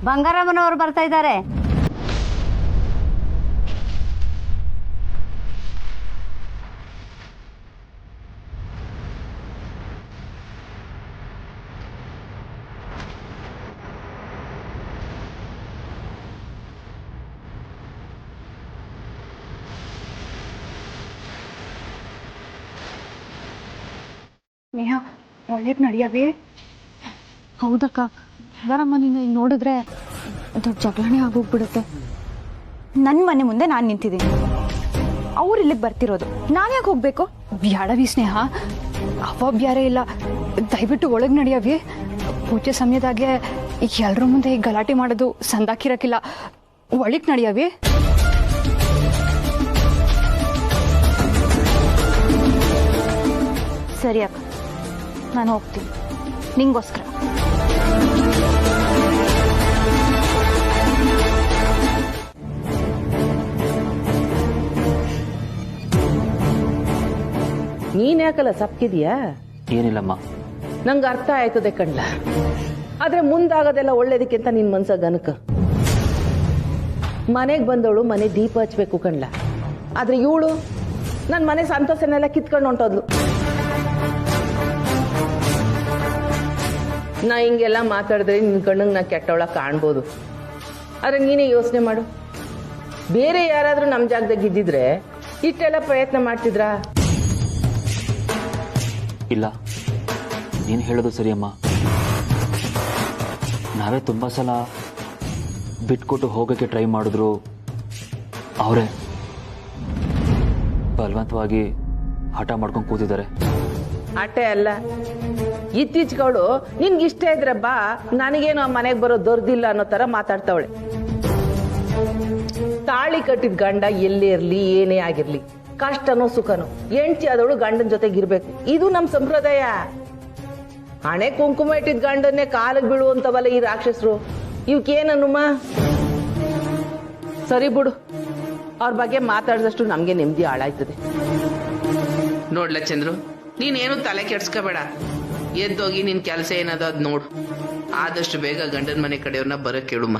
[SPEAKER 15] ಬಂಗಾರಮ್ಮನವರು ಬರ್ತಾ ಇದ್ದಾರೆ.
[SPEAKER 6] ಸ್ನೇಹ ಒಳ್ಳೇದು ನಡೆಯವಿ. ಹೌದಕ್ಕ, ಅವರಮ್ಮ ನೀನು ಈಗ ನೋಡಿದ್ರೆ ದೊಡ್ಡ ಜಗಳನೇ ಆಗೋಗ್ಬಿಡುತ್ತೆ.
[SPEAKER 3] ನನ್ನ ಮನೆ ಮುಂದೆ ನಾನು ನಿಂತಿದ್ದೀನಿ, ಅವ್ರು ಇಲ್ಲಿಗೆ ಬರ್ತಿರೋದು, ನಾನು ಯಾಕೆ ಹೋಗ್ಬೇಕು?
[SPEAKER 6] ಬ್ಯಾಡವಿ ಸ್ನೇಹ, ಅವ ಬ್ಯಾರೆ ಇಲ್ಲ, ದಯವಿಟ್ಟು ಒಳಗೆ ನಡಿಯವಿ. ಪೂಜೆ ಸಮಯದಾಗೆ ಎಲ್ರ ಮುಂದೆ ಈ ಗಲಾಟೆ ಮಾಡೋದು ಸಂದಾಕಿರಕ್ಕಿಲ್ಲ. ಒಳಗೆ ನಡಿಯವಿ.
[SPEAKER 3] ಸರಿ ಅಕ್ಕ, ನಾನು ಹೋಗ್ತೀನಿ ನಿಂಗೋಸ್ಕರ.
[SPEAKER 4] ನೀನ್ ಯಾಕಲ್ಲ ಸಪ್ಕಿದ್ಯಾ?
[SPEAKER 9] ಏನಿಲ್ಲಮ್ಮ.
[SPEAKER 4] ನಂಗೆ ಅರ್ಥ ಆಯ್ತದೆ ಕಣ್ಲ, ಆದ್ರೆ ಮುಂದಾಗೋದೆಲ್ಲ ಒಳ್ಳೇದಕ್ಕಿಂತ ನಿನ್ ಮನ್ಸ ಗನಕ. ಮನೆಗೆ ಬಂದವಳು ಮನೆ ದೀಪ ಹಚ್ಬೇಕು ಕಣ್ಲ, ಆದ್ರೆ ಇವಳು ನನ್ನ ಮನೆ ಸಂತೋಷನೆಲ್ಲ ಕಿತ್ಕೊಂಡು ಹೊಂಟೋದ್ಲು. ನಾ ಹಿಂಗೆಲ್ಲ ಮಾತಾಡಿದ್ರೆ ನಿನ್ ಕಣ್ಣಿಗೆ ನಾ ಕೆಟ್ಟವಳ ಕಾಣ್ಬೋದು, ಆದ್ರೆ ನೀನೇ ಯೋಚನೆ ಮಾಡು, ಬೇರೆ ಯಾರಾದ್ರೂ ನಮ್ಮ ಜಾಗದಾಗ ಇದ್ದಿದ್ರೆ ಇಷ್ಟೆಲ್ಲ ಪ್ರಯತ್ನ ಮಾಡ್ತಿದ್ರಾ?
[SPEAKER 9] ಇಲ್ಲ, ನೀನು ಹೇಳೋದು ಸರಿಯಮ್ಮ. ನಾವೇ ತುಂಬ ಸಲ ಬಿಟ್ಕೊಟ್ಟು ಹೋಗೋಕ್ಕೆ ಟ್ರೈ ಮಾಡಿದ್ರು, ಅವರೇ ಬಲವಂತವಾಗಿ ಹಠ ಮಾಡ್ಕೊಂಡು ಕೂತಿದ್ದಾರೆ.
[SPEAKER 4] ಅಟ್ಟೆ ಅಲ್ಲ, ಇತ್ತೀಚೆಗವಳು ನಿನ್ಗೆ ಇಷ್ಟ ಇದ್ರೆ ಬಾ, ನನಗೇನು ಮನೆಗೆ ಬರೋ ದೊರ್ದಿಲ್ಲ ಅನ್ನೋ ತರ ಮಾತಾಡ್ತಾವಳೆ. ತಾಳಿ ಕಟ್ಟಿದ ಗಂಡ ಎಲ್ಲೇ ಇರ್ಲಿ ಏನೇ ಆಗಿರ್ಲಿ, ಕಷ್ಟನೋ ಸುಖನೋ ಹೆಂಡತಿ ಆದವಳು ಗಂಡನ ಜೊತೆಗಿರ್ಬೇಕು, ಇದು ನಮ್ಮ ಸಂಪ್ರದಾಯ. ಹಣೆ ಕುಂಕುಮ ಇಟ್ಟಿದ್ ಗಂಡನ್ನೇ ಕಾಲಿಗೆ ಬೀಳುವಂತವಲ್ಲ ಈ ರಾಕ್ಷಸರು, ಇವಕ್ಕೇನನ್ನುಮ್ಮ? ಸರಿ ಬಿಡು, ಅವ್ರ ಬಗ್ಗೆ ಮಾತಾಡಿದಷ್ಟು ನಮ್ಗೆ ನೆಮ್ಮದಿ ಹಾಳಾಯ್ತದೆ.
[SPEAKER 15] ನೋಡ್ಲ ಚಂದ್ರು, ನೀನೇನು ತಲೆ ಕೆಡ್ಸ್ಕೋಬೇಡ, ಎದ್ದೋಗಿ ನಿನ್ ಕೆಲಸ ಏನದ ಅದ್ ನೋಡು. ಆದಷ್ಟು ಬೇಗ ಗಂಡನ ಮನೆ ಕಡೆಯವ್ರನ್ನ ಬರಕ್ ಕೇಳುಮ್ಮ.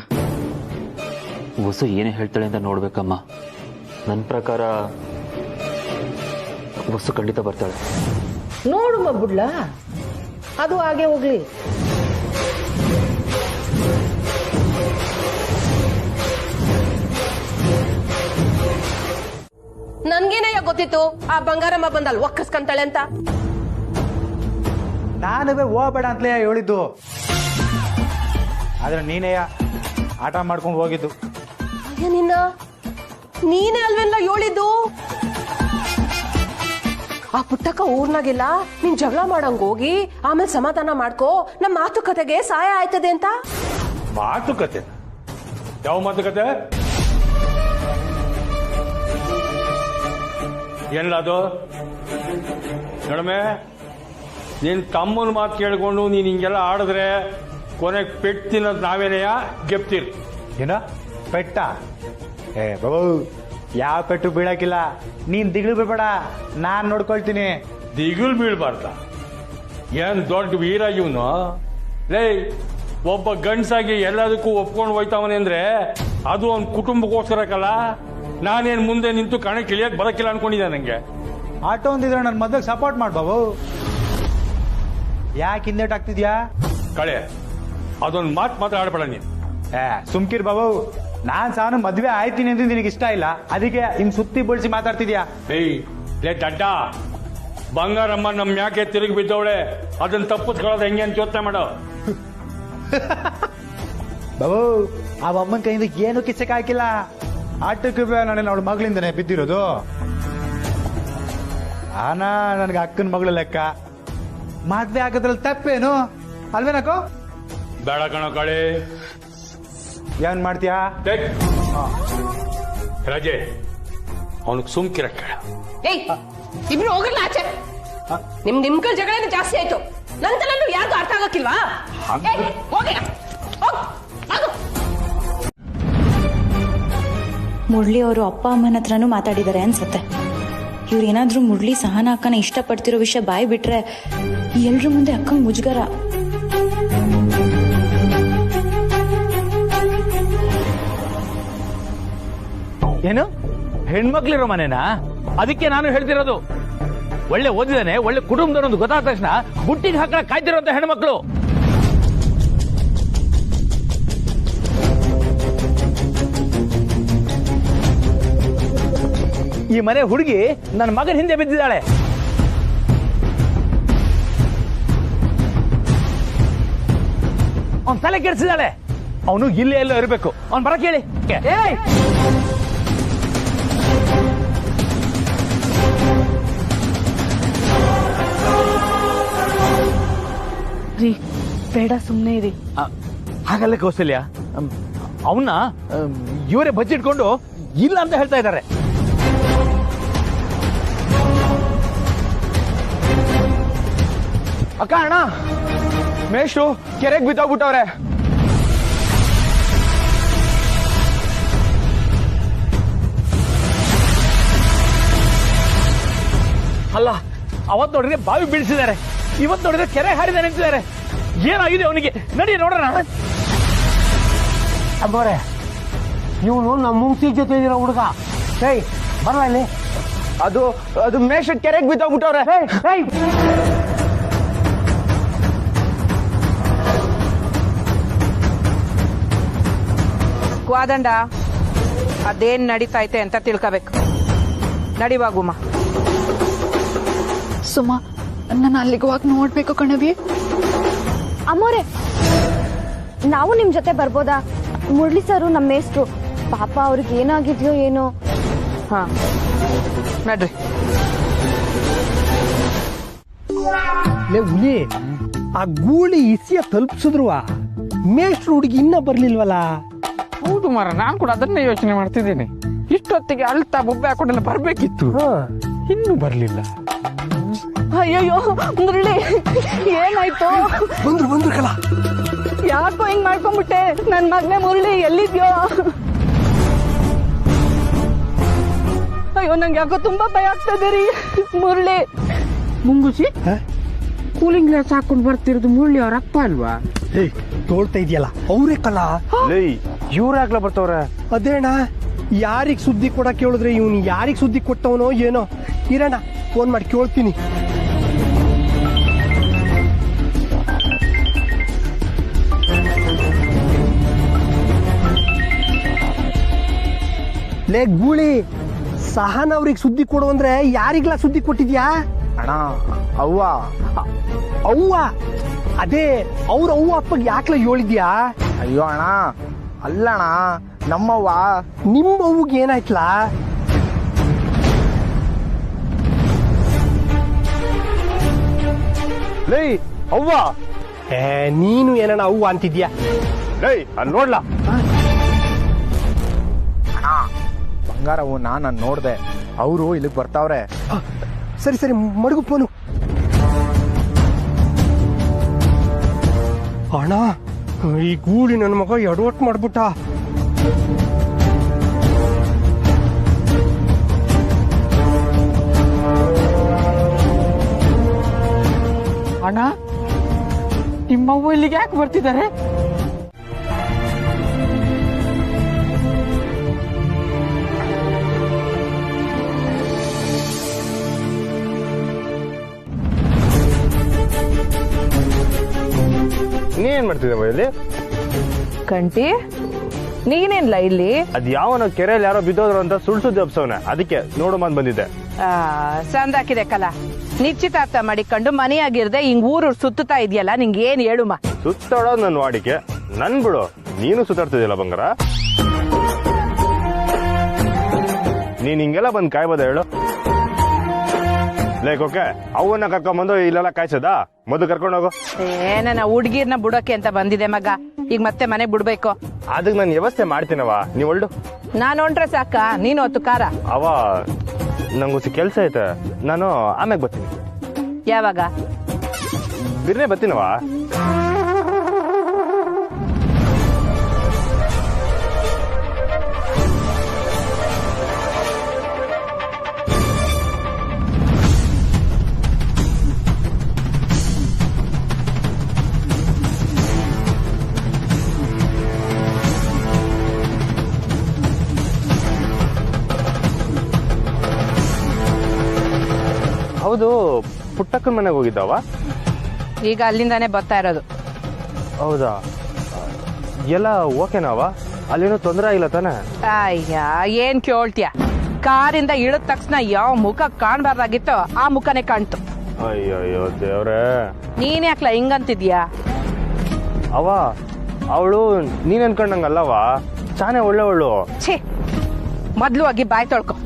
[SPEAKER 9] ಹೊಸ ಏನೇ ಹೇಳ್ತಾಳೆ ಅಂತ ನೋಡ್ಬೇಕಮ್ಮ. ನನ್ನ ಪ್ರಕಾರ ಹೊಸ ಖಂಡಿತ ಬರ್ತಾಳೆ.
[SPEAKER 4] ನೋಡುಮ್ಮ ಬಿಡ್ಲ, ಅದು ಹಾಗೆ ಹೋಗ್ಲಿ.
[SPEAKER 5] ನನ್ಗೇನಯ್ಯ ಗೊತ್ತಿತ್ತು ಆ ಬಂಗಾರಮ್ಮ ಬಂದಲ್ ಒಕ್ಕಸ್ಕಂತಾಳೆ ಅಂತ?
[SPEAKER 7] ನಾನುವೇ ಹೋಗ್ಬೇಡ ಅಂತಲೇ ಹೇಳಿದ್ದು, ಆದ್ರೆ ನೀನೇ ಆಟ ಮಾಡ್ಕೊಂಡು ಹೋಗಿದ್ದು.
[SPEAKER 5] ನಿನ್ನ ನೀನೇ ಅಲ್ವೆಲ್ಲ ಹೇಳಿದ್ದು? ಆ ಪುಟ್ಟಕ್ಕ ಊರ್ನಾಗಿಲ್ಲ, ನೀನ್ ಜಗಳ ಮಾಡಂಗ್ ಹೋಗಿ ಆಮೇಲೆ ಸಮಾಧಾನ ಮಾಡ್ಕೋ, ನಮ್ಮ ಮಾತುಕತೆಗೆ ಸಹಾಯ ಆಯ್ತದೆ ಅಂತ.
[SPEAKER 16] ಮಾತುಕತೆ? ಯಾವ ಮಾತುಕತೆ? ಏನಿಲ್ಲ ಅದು ನೋಡಮೆ, ನಿನ್ ತಮ್ಮನ ಮಾತು ಕೇಳ್ಕೊಂಡು ನೀನ್ ಹಿಂಗೆಲ್ಲ ಆಡಿದ್ರೆ ಕೊನೆಗೆ ಪೆಟ್ಟು ತಿನ್ನೋದು ನಾವೇನೆಯಾ ಗೆಪ್ತೀರಿ?
[SPEAKER 7] ಏನ ಪೆಟ್ಟ? ಏ ಬಾಬು, ಯಾವ ಪೆಟ್ಟು ಬೀಳಕ್ಕಿಲ್ಲ, ನೀನ್ ದಿಗ್ಳು ಬೀಳ್ಬೇಡ, ನಾನ್ ನೋಡ್ಕೊಳ್ತೀನಿ.
[SPEAKER 16] ದಿಗುಲ್ ಬೀಳ್ಬಾರ್ದ? ಏನ್ ದೊಡ್ಡ ವೀರ ಇವನು. ಲೇ, ಒಬ್ಬ ಗಂಡ್ಸಾಗಿ ಎಲ್ಲದಕ್ಕೂ ಒಪ್ಕೊಂಡು ಹೋಯ್ತಾವನೆ ಅಂದ್ರೆ ಅದು ಅವ್ನ ಕುಟುಂಬಕ್ಕೋಸ್ಕರಕ್ಕಲ್ಲ. ನಾನೇನ್ ಮುಂದೆ ನಿಂತು ಕಣಕ್ಕೆ ಇಳಿಯಕ್ ಬರಕ್ಕಿಲ್ಲ ಅನ್ಕೊಂಡಿದ್ದೆ. ನಂಗೆ
[SPEAKER 7] ಆಟೋ ಒಂದಿದ್ರೆ ನನ್ನ ಮದ್ವೆಗೆ ಸಪೋರ್ಟ್ ಮಾಡ್ ಬಾಬು. ಯಾಕೆ ಹಿಂದೇಟ್ ಆಗ್ತಿದ್ಯಾ?
[SPEAKER 16] ಕಳೆ, ಅದೊಂದು ಮಾತು ಆಡ್ಬೇಡ ನೀನು.
[SPEAKER 7] ಸುಮ್ಕಿರ್ ಬಾಬು, ನಾನ್ ಸಾನು ಮದ್ವೆ ಆಯ್ತೀನಿ ಅಂದ್ರೆ ನಿನಗೆ ಇಷ್ಟ ಇಲ್ಲ, ಅದಕ್ಕೆ ಹಿಂಗ್ ಸುತ್ತಿ ಬಳಸಿ ಮಾತಾಡ್ತಿದ್ಯಾ?
[SPEAKER 16] ಏಯ್ ಲೇ ದಡ್ಡ, ಬಂಗಾರಮ್ಮ ನಮ್ ಯಾಕೆ ತಿರುಗಿ ಬಿದ್ದವಳೆ, ಅದನ್ನ ತಪ್ಪಿಸ್ಕೊಳ್ಳೋದು ಹೆಂಗೆ ಅಂತ ಯೋಚನೆ ಮಾಡೋ.
[SPEAKER 7] ಬಾಬು, ಆ ಅಮ್ಮನ ಕೈಯಿಂದ ಏನು ಕಿಚ್ಚಕ್ಕೆ ಹಾಕಿಲ್ಲ, ಆಟಕ್ಕೆ ನಾನು ಅವಳ ಮಗಳಿಂದನೇ ಬಿದ್ದಿರೋದು. ಆನಾ ನನಗೆ ಅಕ್ಕನ ಮಗಳ ಲೆಕ್ಕ, ಮದ್ವೆ ಆಗೋದ್ರಲ್ಲಿ ತಪ್ಪೇನು ಅಲ್ವೇನಕೋ?
[SPEAKER 16] ಬೇಡ ಕಣೋ ಕಳೆ.
[SPEAKER 7] ಏನ್ ಮಾಡ್ತೀಯಾ?
[SPEAKER 16] ರಜೆ, ಅವನಿಗೆ ಸುಮ್ಕಿರ ಕೇಳ.
[SPEAKER 5] ಏಯ್, ಇಬ್ರು ಹೋಗಲ್ಲ ಆಚೆ. ನಿಮ್ಗಳ ಜಗಳನೇ ಜಾಸ್ತಿ ಆಯ್ತು, ನನ್ನ ತಲೆಲ್ಲೂ ಯಾರ್ದು ಅರ್ಥ ಆಗಕ್ಕಿಲ್ವಾ?
[SPEAKER 3] ಮುರಳಿ ಅವರು ಅಪ್ಪ ಅಮ್ಮನ ಹತ್ರನೂ ಮಾತಾಡಿದ್ದಾರೆ ಅನ್ಸುತ್ತೆ. ಇವ್ರೇನಾದ್ರೂ ಮುರಳಿ ಸಹನಾ ಅಕ್ಕನ ಇಷ್ಟಪಡ್ತಿರೋ ವಿಷಯ ಬಾಯಿ ಬಿಟ್ರೆ ಎಲ್ರ ಮುಂದೆ ಅಕ್ಕಂಗ್ ಮುಜುಗರ.
[SPEAKER 12] ಏನು ಹೆಣ್ಮಕ್ಳಿರೋ ಮನೆನಾ? ಅದಕ್ಕೆ ನಾನು ಹೇಳ್ತಿರೋದು, ಒಳ್ಳೆ ಓದಿದಾನೆ, ಒಳ್ಳೆ ಕುಟುಂಬದವರೊಂದು ಗೊತ್ತಾದ ತಕ್ಷಣ ಬುಟ್ಟಿಗೆ ಹಾಕಳ ಕಾಯ್ತಿರೋಂತ ಹೆಣ್ಮಕ್ಳು. ಈ ಮನೆ ಹುಡುಗಿ ನನ್ನ ಮಗನ ಹಿಂದೆ ಬಿದ್ದಿದ್ದಾಳೆ. ಅವ್ನ್ ತಲೆ ಕೆಡಿಸಿದಾಳೆ. ಅವನು ಇಲ್ಲೇ ಎಲ್ಲೋ ಇರಬೇಕು. ಅವ್ನ್ ಬರಕ್ ಹೇಳಿ. ಏಯ್
[SPEAKER 3] ರೀ ಬೇಡ ಸುಮ್ಮನೆ ಇರಿ.
[SPEAKER 12] ಹಾಗಲ್ಲ ಕೌಸಲ್ಯ, ಅವನ್ನ ಇವರೇ ಬಚ್ಚಿಟ್ಕೊಂಡು ಇಲ್ಲ ಅಂತ ಹೇಳ್ತಾ ಇದ್ದಾರೆ.
[SPEAKER 14] ಅಕ್ಕ ಅಣ್ಣ, ಮೇಷ್ಟ್ರು ಕೆರೆಗೆ ಬಿದ್ದೋಗ್ಬಿಟ್ಟವ್ರೆ.
[SPEAKER 12] ಅಲ್ಲ, ಅವತ್ ನೋಡಿದ್ರೆ ಬಾವಿ ಬೀಳಿಸಿದ್ದಾರೆ, ಇವತ್ ನೋಡಿದ್ರೆ ಕೆರೆ ಹಾರಿದ ನಿಂತಿದ್ದಾರೆ. ಏನಾಗಿದೆ ಅವನಿಗೆ? ನಡಿ ನೋಡೋಣ.
[SPEAKER 8] ಅಬ್ಬರೇ, ಇವನು ನಮ್ಮ ಮುಂಗ್ಸಿ ಜೊತೆ ಇರೋ ಹುಡುಗ. ಏಯ್ ಬರಲ್ಲ ಇಲ್ಲಿ.
[SPEAKER 14] ಅದು ಮೇಷ್ಟ್ರು ಕೆರೆಗೆ ಬಿದ್ದೋಗ್ಬಿಟ್ಟವ್ರೆ.
[SPEAKER 4] ಕ್ವಾದಂಡ ಅದೇನ್ ನಡೀತೈತೆ ಅಂತ ತಿಳ್ಕೋಬೇಕು. ನಡಿವಾಗುಮ್ಮ.
[SPEAKER 6] ಸುಮಾ, ನಾನು ಅಲ್ಲಿಗೆ ಹೋಗಿ ನೋಡ್ಬೇಕು ಕಣವಿ.
[SPEAKER 3] ಅಮ್ಮೋರೆ, ನಾವು ನಿಮ್ ಜೊತೆ ಬರ್ಬೋದಾ? ಮುರಳಿ ಸರು ನಮ್ಮ ಮೇಷ್ಟ್ರು, ಪಾಪ ಅವ್ರಿಗೆ ಏನಾಗಿದ್ಯೋ ಏನೋ.
[SPEAKER 4] ಹಾ ನಡ್ರಿ.
[SPEAKER 8] ಹುಲಿ, ಆ ಗೂಳಿ ಇಸಿಯ ತಲುಪಿಸಿದ್ರು ಮೇಷ್ಟ್ರು ಹುಡುಗಿ ಇನ್ನ ಬರ್ಲಿಲ್ವಲ್ಲ?
[SPEAKER 11] ಹೌದು ಮಾರ, ನಾನ್ ಕೂಡ ಅದನ್ನೇ ಯೋಚನೆ ಮಾಡ್ತಿದ್ದೀನಿ. ಇಷ್ಟೊತ್ತಿಗೆ ಅಳ್ತಾ ಬೊಬ್ಬೆ ಹಾಕೊಂಡೆಲ್ಲ ಬರ್ಬೇಕಿತ್ತು, ಇನ್ನೂ ಬರ್ಲಿಲ್ಲ.
[SPEAKER 3] ಅಯ್ಯಯ್ಯೋ ಮುರಳಿ, ಏನಾಯ್ತು?
[SPEAKER 8] ಬಂದ್ರು ಕಲ.
[SPEAKER 3] ಯಾಕೋ ಹಿಂಗ್ ಮಾಡ್ಕೊಂಡ್ಬಿಟ್ಟೆ? ನನ್ ಮಗನೇ ಮುರಳಿ, ಎಲ್ಲಿದ್ಯೋ? ಅಯ್ಯೋ, ನಂಗೆ ಯಾಕೋ ತುಂಬಾ ಭಯ ಆಗ್ತದೆ ರೀ. ಮುರಳಿ
[SPEAKER 11] ಮುಂಗುಸಿ ಕೂಲಿಂಗ್ ಗ್ಲಾಸ್ ಹಾಕೊಂಡು ಬರ್ತಿರೋದು ಮುರಳಿ ಅವ್ರ ಅಪ್ಪ ಅಲ್ವಾ?
[SPEAKER 8] ಏಯ್, ತೋಳ್ತಾ ಇದೆಯಲ್ಲ ಅವರೇ ಕಲ.
[SPEAKER 2] ಇವ್ರ ಯಾಕ್ಲ ಬರ್ತವ್ರೆ?
[SPEAKER 8] ಅದೇಣ, ಯಾರಿಗ್ ಸುದ್ದಿ ಕೊಡಕ್ ಕೇಳಿದ್ರೆ ಇವನು ಯಾರಿಗ್ ಸುದ್ದಿ ಕೊಟ್ಟವನೋ ಏನೋ. ಇರೋಣ, ಫೋನ್ ಮಾಡಿ ಕೇಳ್ತೀನಿ. ಲೇ ಗೂಳಿ, ಸಹನ ಅವ್ರಿಗೆ ಸುದ್ದಿ ಕೊಡು ಅಂದ್ರೆ ಯಾರಿಗ್ಲಾ ಸುದ್ದಿ ಕೊಟ್ಟಿದ್ಯಾ?
[SPEAKER 14] ಅಣ್ಣ, ಅವ್ವ
[SPEAKER 8] ಅದೇ ಅವ್ರ ಅವ್ವ ಅಪ್ಪಗೆ ಯಾಕ್ಲ ಹೇಳಿದ್ಯಾ?
[SPEAKER 14] ಅಯ್ಯೋ ಅಣ್ಣ, ಅಲ್ಲಣ್ಣ, ನಮ್ಮವ್ವ.
[SPEAKER 8] ನಿಮ್ಮ ಅವ್ವಗೆ ಏನಾಯ್ತಲಾ?
[SPEAKER 2] ಲೈ ಅವ್ವ,
[SPEAKER 8] ನೀನು ಏನಣ್ಣ ಅವ್ವ ಅಂತಿದ್ಯಾ?
[SPEAKER 2] ಲೈ ಅಲ್ಲಿ ನೋಡ್ಲಾ?
[SPEAKER 14] ಬಂಗಾರವು ನಾನು ನೋಡ್ದೆ, ಅವರು ಇಲ್ಲಿಗೆ ಬರ್ತಾವ್ರೆ.
[SPEAKER 8] ಸರಿ ಮಡಗು ಫೋನು. ಅಣ್ಣ, ಈ ಗೂಳಿ ನನ್ನ ಮಗ ಎಡವಟ್ ಮಾಡ್ಬಿಟ್ಟ.
[SPEAKER 11] ಅಣ್ಣ, ನಿಮ್ಮವ್ವ ಇಲ್ಲಿಗೆ ಯಾಕೆ ಬರ್ತಿದ್ದಾರೆ?
[SPEAKER 2] ನೀ ಏನ್ ಮಾಡ್ತಿದ್ದೇವ ಇಲ್ಲಿ?
[SPEAKER 4] ಕಂಟಿ, ನೀನೇನ್ಲ ಇಲ್ಲಿ?
[SPEAKER 2] ಅದ್ ಯಾವನ ಕೆರೆಯಲ್ಲಿ ಯಾರೋ ಬಿದ್ದೋದ್ರು ಅಂತ ಸುಳ್ಸುದ್ದಿ ಹಬ್ಸವನೆ, ಅದಕ್ಕೆ ನೋಡು ಮಂದ್ ಬಂದಿದ್ದೆ.
[SPEAKER 4] ಸಂದಾಕಿದೆ ಕಲ. ನಿಶ್ಚಿತಾರ್ಥ ಮಾಡಿಕೊಂಡು ಮನೆಯಾಗಿರ್ದೆ ಹಿಂಗ್ ಊರು ಸುತ್ತುತ್ತಾ ಇದೆಯಲ್ಲ, ನಿಂಗೆ ಏನ್ ಹೇಳುಮ?
[SPEAKER 2] ಸುತ್ತಾಡೋದು ನನ್ನ ವಾಡಿಕೆ, ನನ್ ಬಿಡು. ನೀನು ಸುತ್ತಾಡ್ತಿದ್ಯಲ್ಲ ಬಂಗಾರ. ನೀನ್ ಹಿಂಗೆಲ್ಲ ಬಂದ್ ಕಾಯ್ಬೋದ ಹೇಳು? ಲೈಕ್ ಓಕೆ, ಅವನ್ನ ಕರ್ಕೊಂಡ್ಬಂದು ಇಲ್ಲೆಲ್ಲ ಕಾಯ್ಸದ? ಮೊದಲು ಕರ್ಕೊಂಡು ಹೋಗು.
[SPEAKER 4] ನನ್ನ ಹುಡ್ಗಿರ್ನ ಬಿಡೋಕೆ ಅಂತ ಬಂದಿದೆ ಮಗ, ಈಗ ಮತ್ತೆ ಮನೆ ಬಿಡ್ಬೇಕು.
[SPEAKER 2] ಅದಕ್ಕೆ ನಾನು ವ್ಯವಸ್ಥೆ ಮಾಡ್ತೀನವ, ನೀವ್ ಹೊಲ್ಡು.
[SPEAKER 4] ನಾನು ಹೊಂಟ್ರೆ ಸಾಕ, ನೀನು ಹೊತ್ತು ಕಾರ.
[SPEAKER 2] ಅವ ನಂಗೊಸಿ ಕೆಲ್ಸ ಐತೆ, ನಾನು ಆಮ್ಯಾಗ ಬರ್ತೀನಿ.
[SPEAKER 4] ಯಾವಾಗ?
[SPEAKER 2] ಬಿರ್ನೆ ಬರ್ತೀನವ. ಹೌದು, ಪುಟ್ಟಕ್ಕನ ಮನೆಗೆ ಹೋಗಿದ್ದಾವ?
[SPEAKER 4] ಈಗ ಅಲ್ಲಿಂದಾನೆ ಬರ್ತಾ ಇರೋದು.
[SPEAKER 2] ಹೌದಾ? ಎಲ್ಲ ಓಕೆನಾವ? ಅಲ್ಲೇನೋ ತೊಂದರೆ ಆಗಿಲ್ಲ ತಾನೆ?
[SPEAKER 4] ಅಯ್ಯ, ಏನ್ ಕೇಳ್ತೀಯ? ಕಾರಿಂದ ಇಳಿದ ತಕ್ಷಣ ಯಾವ ಮುಖ ಕಾಣ್ಬಾರ್ದಾಗಿತ್ತೋ ಆ ಮುಖನೇ ಕಾಣ್ತು.
[SPEAKER 2] ಅಯ್ಯೋ ದೇವ್ರೆ,
[SPEAKER 4] ನೀನ್ ಯಾಕ್ಲ ಹಿಂಗಂತಿದ್ಯಾ?
[SPEAKER 2] ಅವ ಅವಳು ನೀನ್ ಅನ್ಕೊಂಡಂಗಲ್ಲವಾ, ಚಾನೆ ಒಳ್ಳೆವಳು.
[SPEAKER 4] ಛೇ, ಮೊದ್ಲು ಆಗಿ ಬಾಯ್ ತೊಳ್ಕೊ.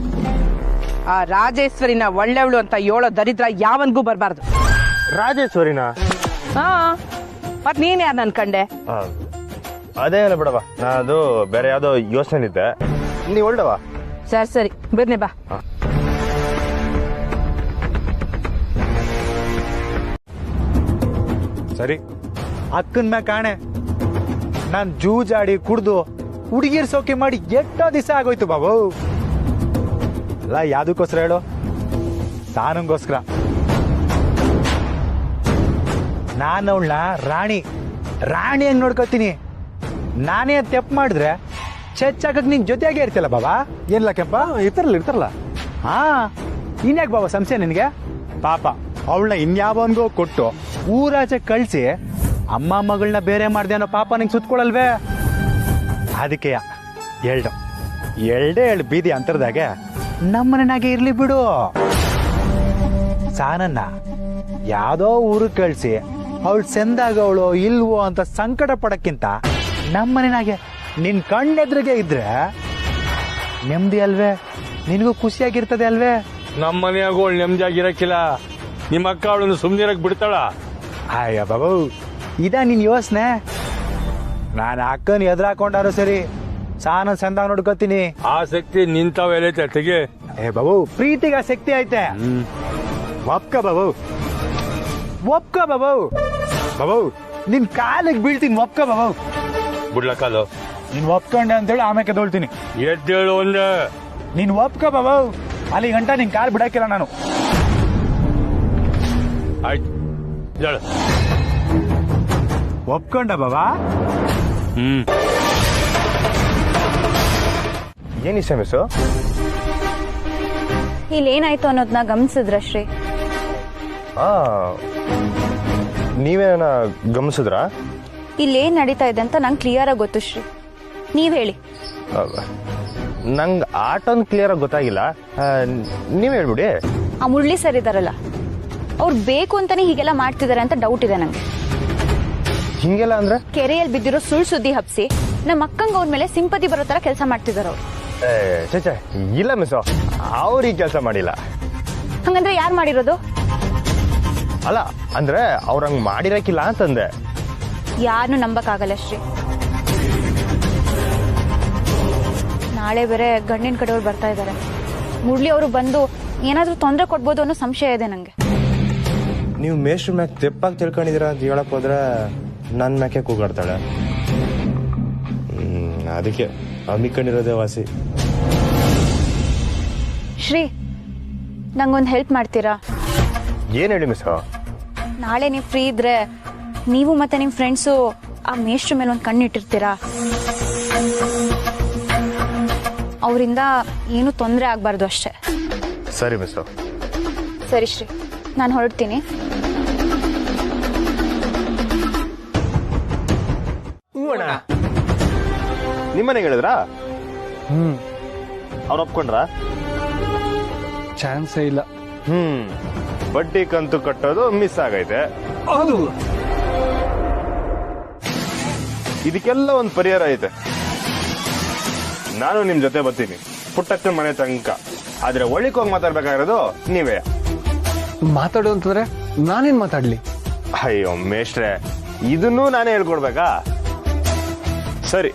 [SPEAKER 4] ಆ ರಾಜೇಶ್ವರಿನ ಒಳ್ಳೆವಳು ಅಂತ ಹೇಳೋ ದರಿದ್ರ ಯಾವನ್ಗೂ ಬರಬಾರ್ದು.
[SPEAKER 2] ರಾಜೇಶ್ವರಿನ?
[SPEAKER 4] ಹಾ, ಮತ್ ನೀನ್ ಯಾರು ಅನ್ಕಂಡೆ?
[SPEAKER 2] ಅದೇ ಅಲ್ಲ ಬಿಡವ, ಅದು ಬೇರೆ ಯಾವ್ದೋ ಯೋಚನೆ ಇದ್ದೆ. ನೀ ಒಳ್ಳೆವ.
[SPEAKER 4] ಸರಿ ಬಿರ್ನೆ ಬಾ.
[SPEAKER 7] ಸರಿ, ಅಕ್ಕನ ಮ್ಯಾಗ ಕಾಣೆ ನಾನ್ ಜೂಜಾಡಿ ಕುಡ್ದು ಹುಡುಗಿರ್ ಸೋಕೆ ಮಾಡಿ ಎಷ್ಟೋ ದಿವಸ ಆಗೋಯ್ತು ಬಾಬು. ಅಲ್ಲ ಯಾವ್ದಕ್ಕೋಸ್ಕರ ಹೇಳು? ಸಾನಂಗೋಸ್ಕರ. ನಾನು ಅವಳನ್ನ ರಾಣಿ ಹಂಗ್ ನೋಡ್ಕೋತೀನಿ. ನಾನೇ ತೆಪ್ಪು ಮಾಡಿದ್ರೆ ಚೆಚ್ಚಾಕಕ್ ನಿನ್ ಜೊತೆಯಾಗೆ ಇರ್ತಿಲ್ಲ ಬಾಬಾ. ಏನ್ಲ ಕೆಂಪ? ಇರ್ತಾರಲ್ಲ. ಹಾ, ಇನ್ಯಾಕೆ ಬಾಬಾ ಸಂಶಯ ನಿನಗೆ? ಪಾಪ ಅವಳನ್ನ ಇನ್ಯಾವನ್ಗೋ ಕೊಟ್ಟು ಊರಾಚೆ ಕಳ್ಸಿ ಅಮ್ಮ ಮಗಳನ್ನ ಬೇರೆ ಮಾಡ್ದೆ ಅನ್ನೋ ಪಾಪ ನಿಂಗೆ ಸುತ್ಕೊಳಲ್ವೇ? ಅದಕ್ಕೆ ಎರಡೇ ಬೀದಿ ಅಂತರದಾಗೆ ನಮ್ಮನೆನಾಗೆ ಇರ್ಲಿ ಬಿಡು. ಸಾನನ್ನ ಯಾವ್ದೋ ಊರಿಗೆ ಕಳ್ಸಿ ಅವಳು ಸೆಂದಾಗವಳು ಇಲ್ವೋ ಅಂತ ಸಂಕಟ ಪಡಕ್ಕಿಂತ ನಮ್ಮನೆನಾಗೆ ನಿನ್ ಕಣ್ಣೆದ್ರಿಗೆ ಇದ್ರೆ ನೆಮ್ಮದಿ ಅಲ್ವೇ? ನಿನಗೂ ಖುಷಿಯಾಗಿರ್ತದೆ ಅಲ್ವೇ?
[SPEAKER 16] ನಮ್ಮ ಮನೆಯಾಗ ಅವಳು ನೆಮ್ಮದಿಯಾಗಿರಕ್ಕಿಲ್ಲ. ನಿಮ್ಮ ಅಕ್ಕ ಅವಳನ್ನು ಸುಮ್ಮನಿರಕ್ ಬಿಡ್ತಾಳ?
[SPEAKER 7] ಅಯ್ಯ ಬಾಬು, ಇದ ನಿನ್ ಯೋಚನೆ? ನಾನು ಅಕ್ಕನ ಎದುರಾಕೊಂಡಾರು ಸರಿ, ಸಾನ ಚಂದ ನೋಡ್ಕೋತೀನಿ.
[SPEAKER 16] ಆ ಶಕ್ತಿ ನಿಂತಾವ ಎಲ್ಲೈತೆ ತೆಗೆ.
[SPEAKER 7] ಏ ಬಾಬು, ಪ್ರೀತಿಗ ಶಕ್ತಿ ಐತೆ. ಒಪ್ಕ ಬಾಬು. ಬಾಬು ನಿನ್ ಕಾಲಿಗೆ ಬೀಳ್ತೀನಿ. ಒಪ್ಕ ಬಾಬು.
[SPEAKER 16] ಬಿಡ್ಲ ಕಾಲು?
[SPEAKER 7] ನೀನ್ ಒಪ್ಕೊಂಡೆ ಅಂತೇಳಿ ಆಮೇಲೆ ದೊಳ್ತೀನಿ.
[SPEAKER 16] ಎದ್ದೇಳು ಒಂದೇ.
[SPEAKER 7] ನೀನ್ ಒಪ್ಕ ಬಾಬು. ಅಲ್ಲಿ ಗಂಟ ನಿನ್ ಕಾಲ್ ಬಿಡಕ್ಕಿಲ್ಲ ನಾನು.
[SPEAKER 16] ಆಯ್ತು, ಹೇಳು.
[SPEAKER 7] ಒಪ್ಕೊಂಡ ಬಾಬಾ?
[SPEAKER 2] ಏನಿಷ್ಟ ಮಿಸ್ಸು?
[SPEAKER 3] ಇಲ್ಲೇನಾಯ್ತು ಅನ್ನೋದನ್ನ ಗಮನಿಸಿದ್ರ ಶ್ರೀ?
[SPEAKER 2] ನೀವೇನ ಗಮನಿಸಿದ್ರಾ?
[SPEAKER 3] ಇಲ್ಲೇನ್ ನಡೀತಾ ಇದೆ ಅಂತ ನಂಗೆ ಕ್ಲಿಯರ್ ಆಗಿ ಗೊತ್ತು ಶ್ರೀ, ನೀವ್ ಹೇಳಿ.
[SPEAKER 2] ನಂಗೆ ಆಟೊಂದು ಕ್ಲಿಯರ್ ಆಗಿ ಗೊತ್ತಾಗಿಲ್ಲ, ನೀವ್ ಹೇಳ್ಬಿಡಿ.
[SPEAKER 3] ಆ ಮುರಳಿ ಸರ್ ಇದಾರಲ್ಲ, ಅವ್ರು ಬೇಕು ಅಂತಾನೆ ಹೀಗೆಲ್ಲ ಮಾಡ್ತಿದಾರೆ ಅಂತ ಡೌಟ್ ಇದೆ ನಂಗೆ.
[SPEAKER 2] ಹಿಂಗೆಲ್ಲ ಅಂದ್ರೆ?
[SPEAKER 3] ಕೆರೆಯಲ್ಲಿ ಬಿದ್ದಿರೋ ಸುಳ್ಳು ಸುದ್ದಿ ಹಬ್ಸಿ ನಮ್ಮ ಅಕ್ಕಂಗ ಅವ್ರ ಮೇಲೆ ಸಿಂಪತಿ ಬರೋ ತರ ಕೆಲಸ ಮಾಡ್ತಿದಾರ ಅವ್ರು.
[SPEAKER 2] ಚೇಚೆ ಇಲ್ಲ ಮಿಸ್, ಅವ್ರು ಈ ಕೆಲಸ ಮಾಡಿಲ್ಲ.
[SPEAKER 3] ಹಂಗಂದ್ರೆ ಯಾರು ಮಾಡಿರೋದು?
[SPEAKER 2] ಅಲ್ಲ ಅಂದ್ರೆ ಅವ್ರ ಹಂಗ್ ಮಾಡಿರಕ್ಕಿಲ್ಲ ಅಂತಂದೆ.
[SPEAKER 3] ಯಾರನ್ನು ನಂಬಕ್ಕಾಗಲ್ಲ ಶ್ರೀ. ನಾಳೆ ಬೇರೆ ಗಂಡಿನ ಕಡೆಯವ್ರು ಬರ್ತಾ ಇದ್ದಾರೆ. ಮುರಳಿ ಅವರು ಬಂದು ಏನಾದ್ರೂ ತೊಂದರೆ ಕೊಡ್ಬೋದು ಅನ್ನೋ ಸಂಶಯ ಇದೆ ನಂಗೆ.
[SPEAKER 2] ನೀವು ಮೇಷ್ಟ್ರ ಮ್ಯಾಕ್ ತೆಪ್ಪಾಗಿ ತಿಳ್ಕೊಂಡಿದ್ದೀರಾ ಅಂತ ಹೇಳಕ್ ಹೋದ್ರೆ ನನ್ನ ಮ್ಯಾಕೆ ಕೂಗಾಡ್ತಾಳೆ. ಅದಕ್ಕೆ ಅಮ್ಮಿಕೊಂಡಿರೋದೇ ವಾಸಿ.
[SPEAKER 3] ಶ್ರೀ, ನಂಗೊಂದು ಹೆಲ್ಪ್ ಮಾಡ್ತೀರಾ?
[SPEAKER 2] ಏನ್ ಹೇಳಿ ಮಿಸ್?
[SPEAKER 3] ನಾಳೆ ನೀವು ಫ್ರೀ ಇದ್ರೆ ನೀವು ಮತ್ತೆ ನಿಮ್ಮ ಫ್ರೆಂಡ್ಸು ಆ ಮೇಷ್ಟ್ರ ಮೇಲೆ ಒಂದು ಕಣ್ಣಿಟ್ಟಿರ್ತೀರಾ? ಅವರಿಂದ ಏನು ತೊಂದರೆ ಆಗ್ಬಾರ್ದು ಅಷ್ಟೇ.
[SPEAKER 2] ಸರಿ ಮಿಸ್.
[SPEAKER 3] ಸರಿ ಶ್ರೀ, ನಾನು ಹೊರಡ್ತೀನಿ.
[SPEAKER 2] ನಿಮ್ಮನೆಗೆ ಹೇಳಿದ್ರಾ? ಅವ್ರು ಒಪ್ಕೊಂಡ್ರ?
[SPEAKER 14] ಚಾನ್ಸೇ ಇಲ್ಲ.
[SPEAKER 2] ಬಡ್ಡಿ ಕಂತು ಕಟ್ಟೋದು ಮಿಸ್ ಆಗೈತೆ.
[SPEAKER 14] ಹೌದು,
[SPEAKER 2] ಇದಕ್ಕೆಲ್ಲ ಒಂದು ಪರಿಹಾರ ಐತೆ. ನಾನು ನಿಮ್ ಜೊತೆ ಬರ್ತೀನಿ ಪುಟ್ಟಕ್ಕನ ಮನೆ ತನಕ. ಆದ್ರೆ ಒಳ್ಳಿಕ್ ಹೋಗಿ ಮಾತಾಡ್ಬೇಕಾಗಿರೋದು ನೀವೇ.
[SPEAKER 14] ಮಾತಾಡು ಅಂತಂದ್ರೆ ನಾನೇನ್ ಮಾತಾಡ್ಲಿ?
[SPEAKER 2] ಅಯ್ಯೋ ಮೇಷ್ಟ್ರೆ, ಇದನ್ನೂ ನಾನೇ ಹೇಳ್ಕೊಡ್ಬೇಕಾ? ಸರಿ,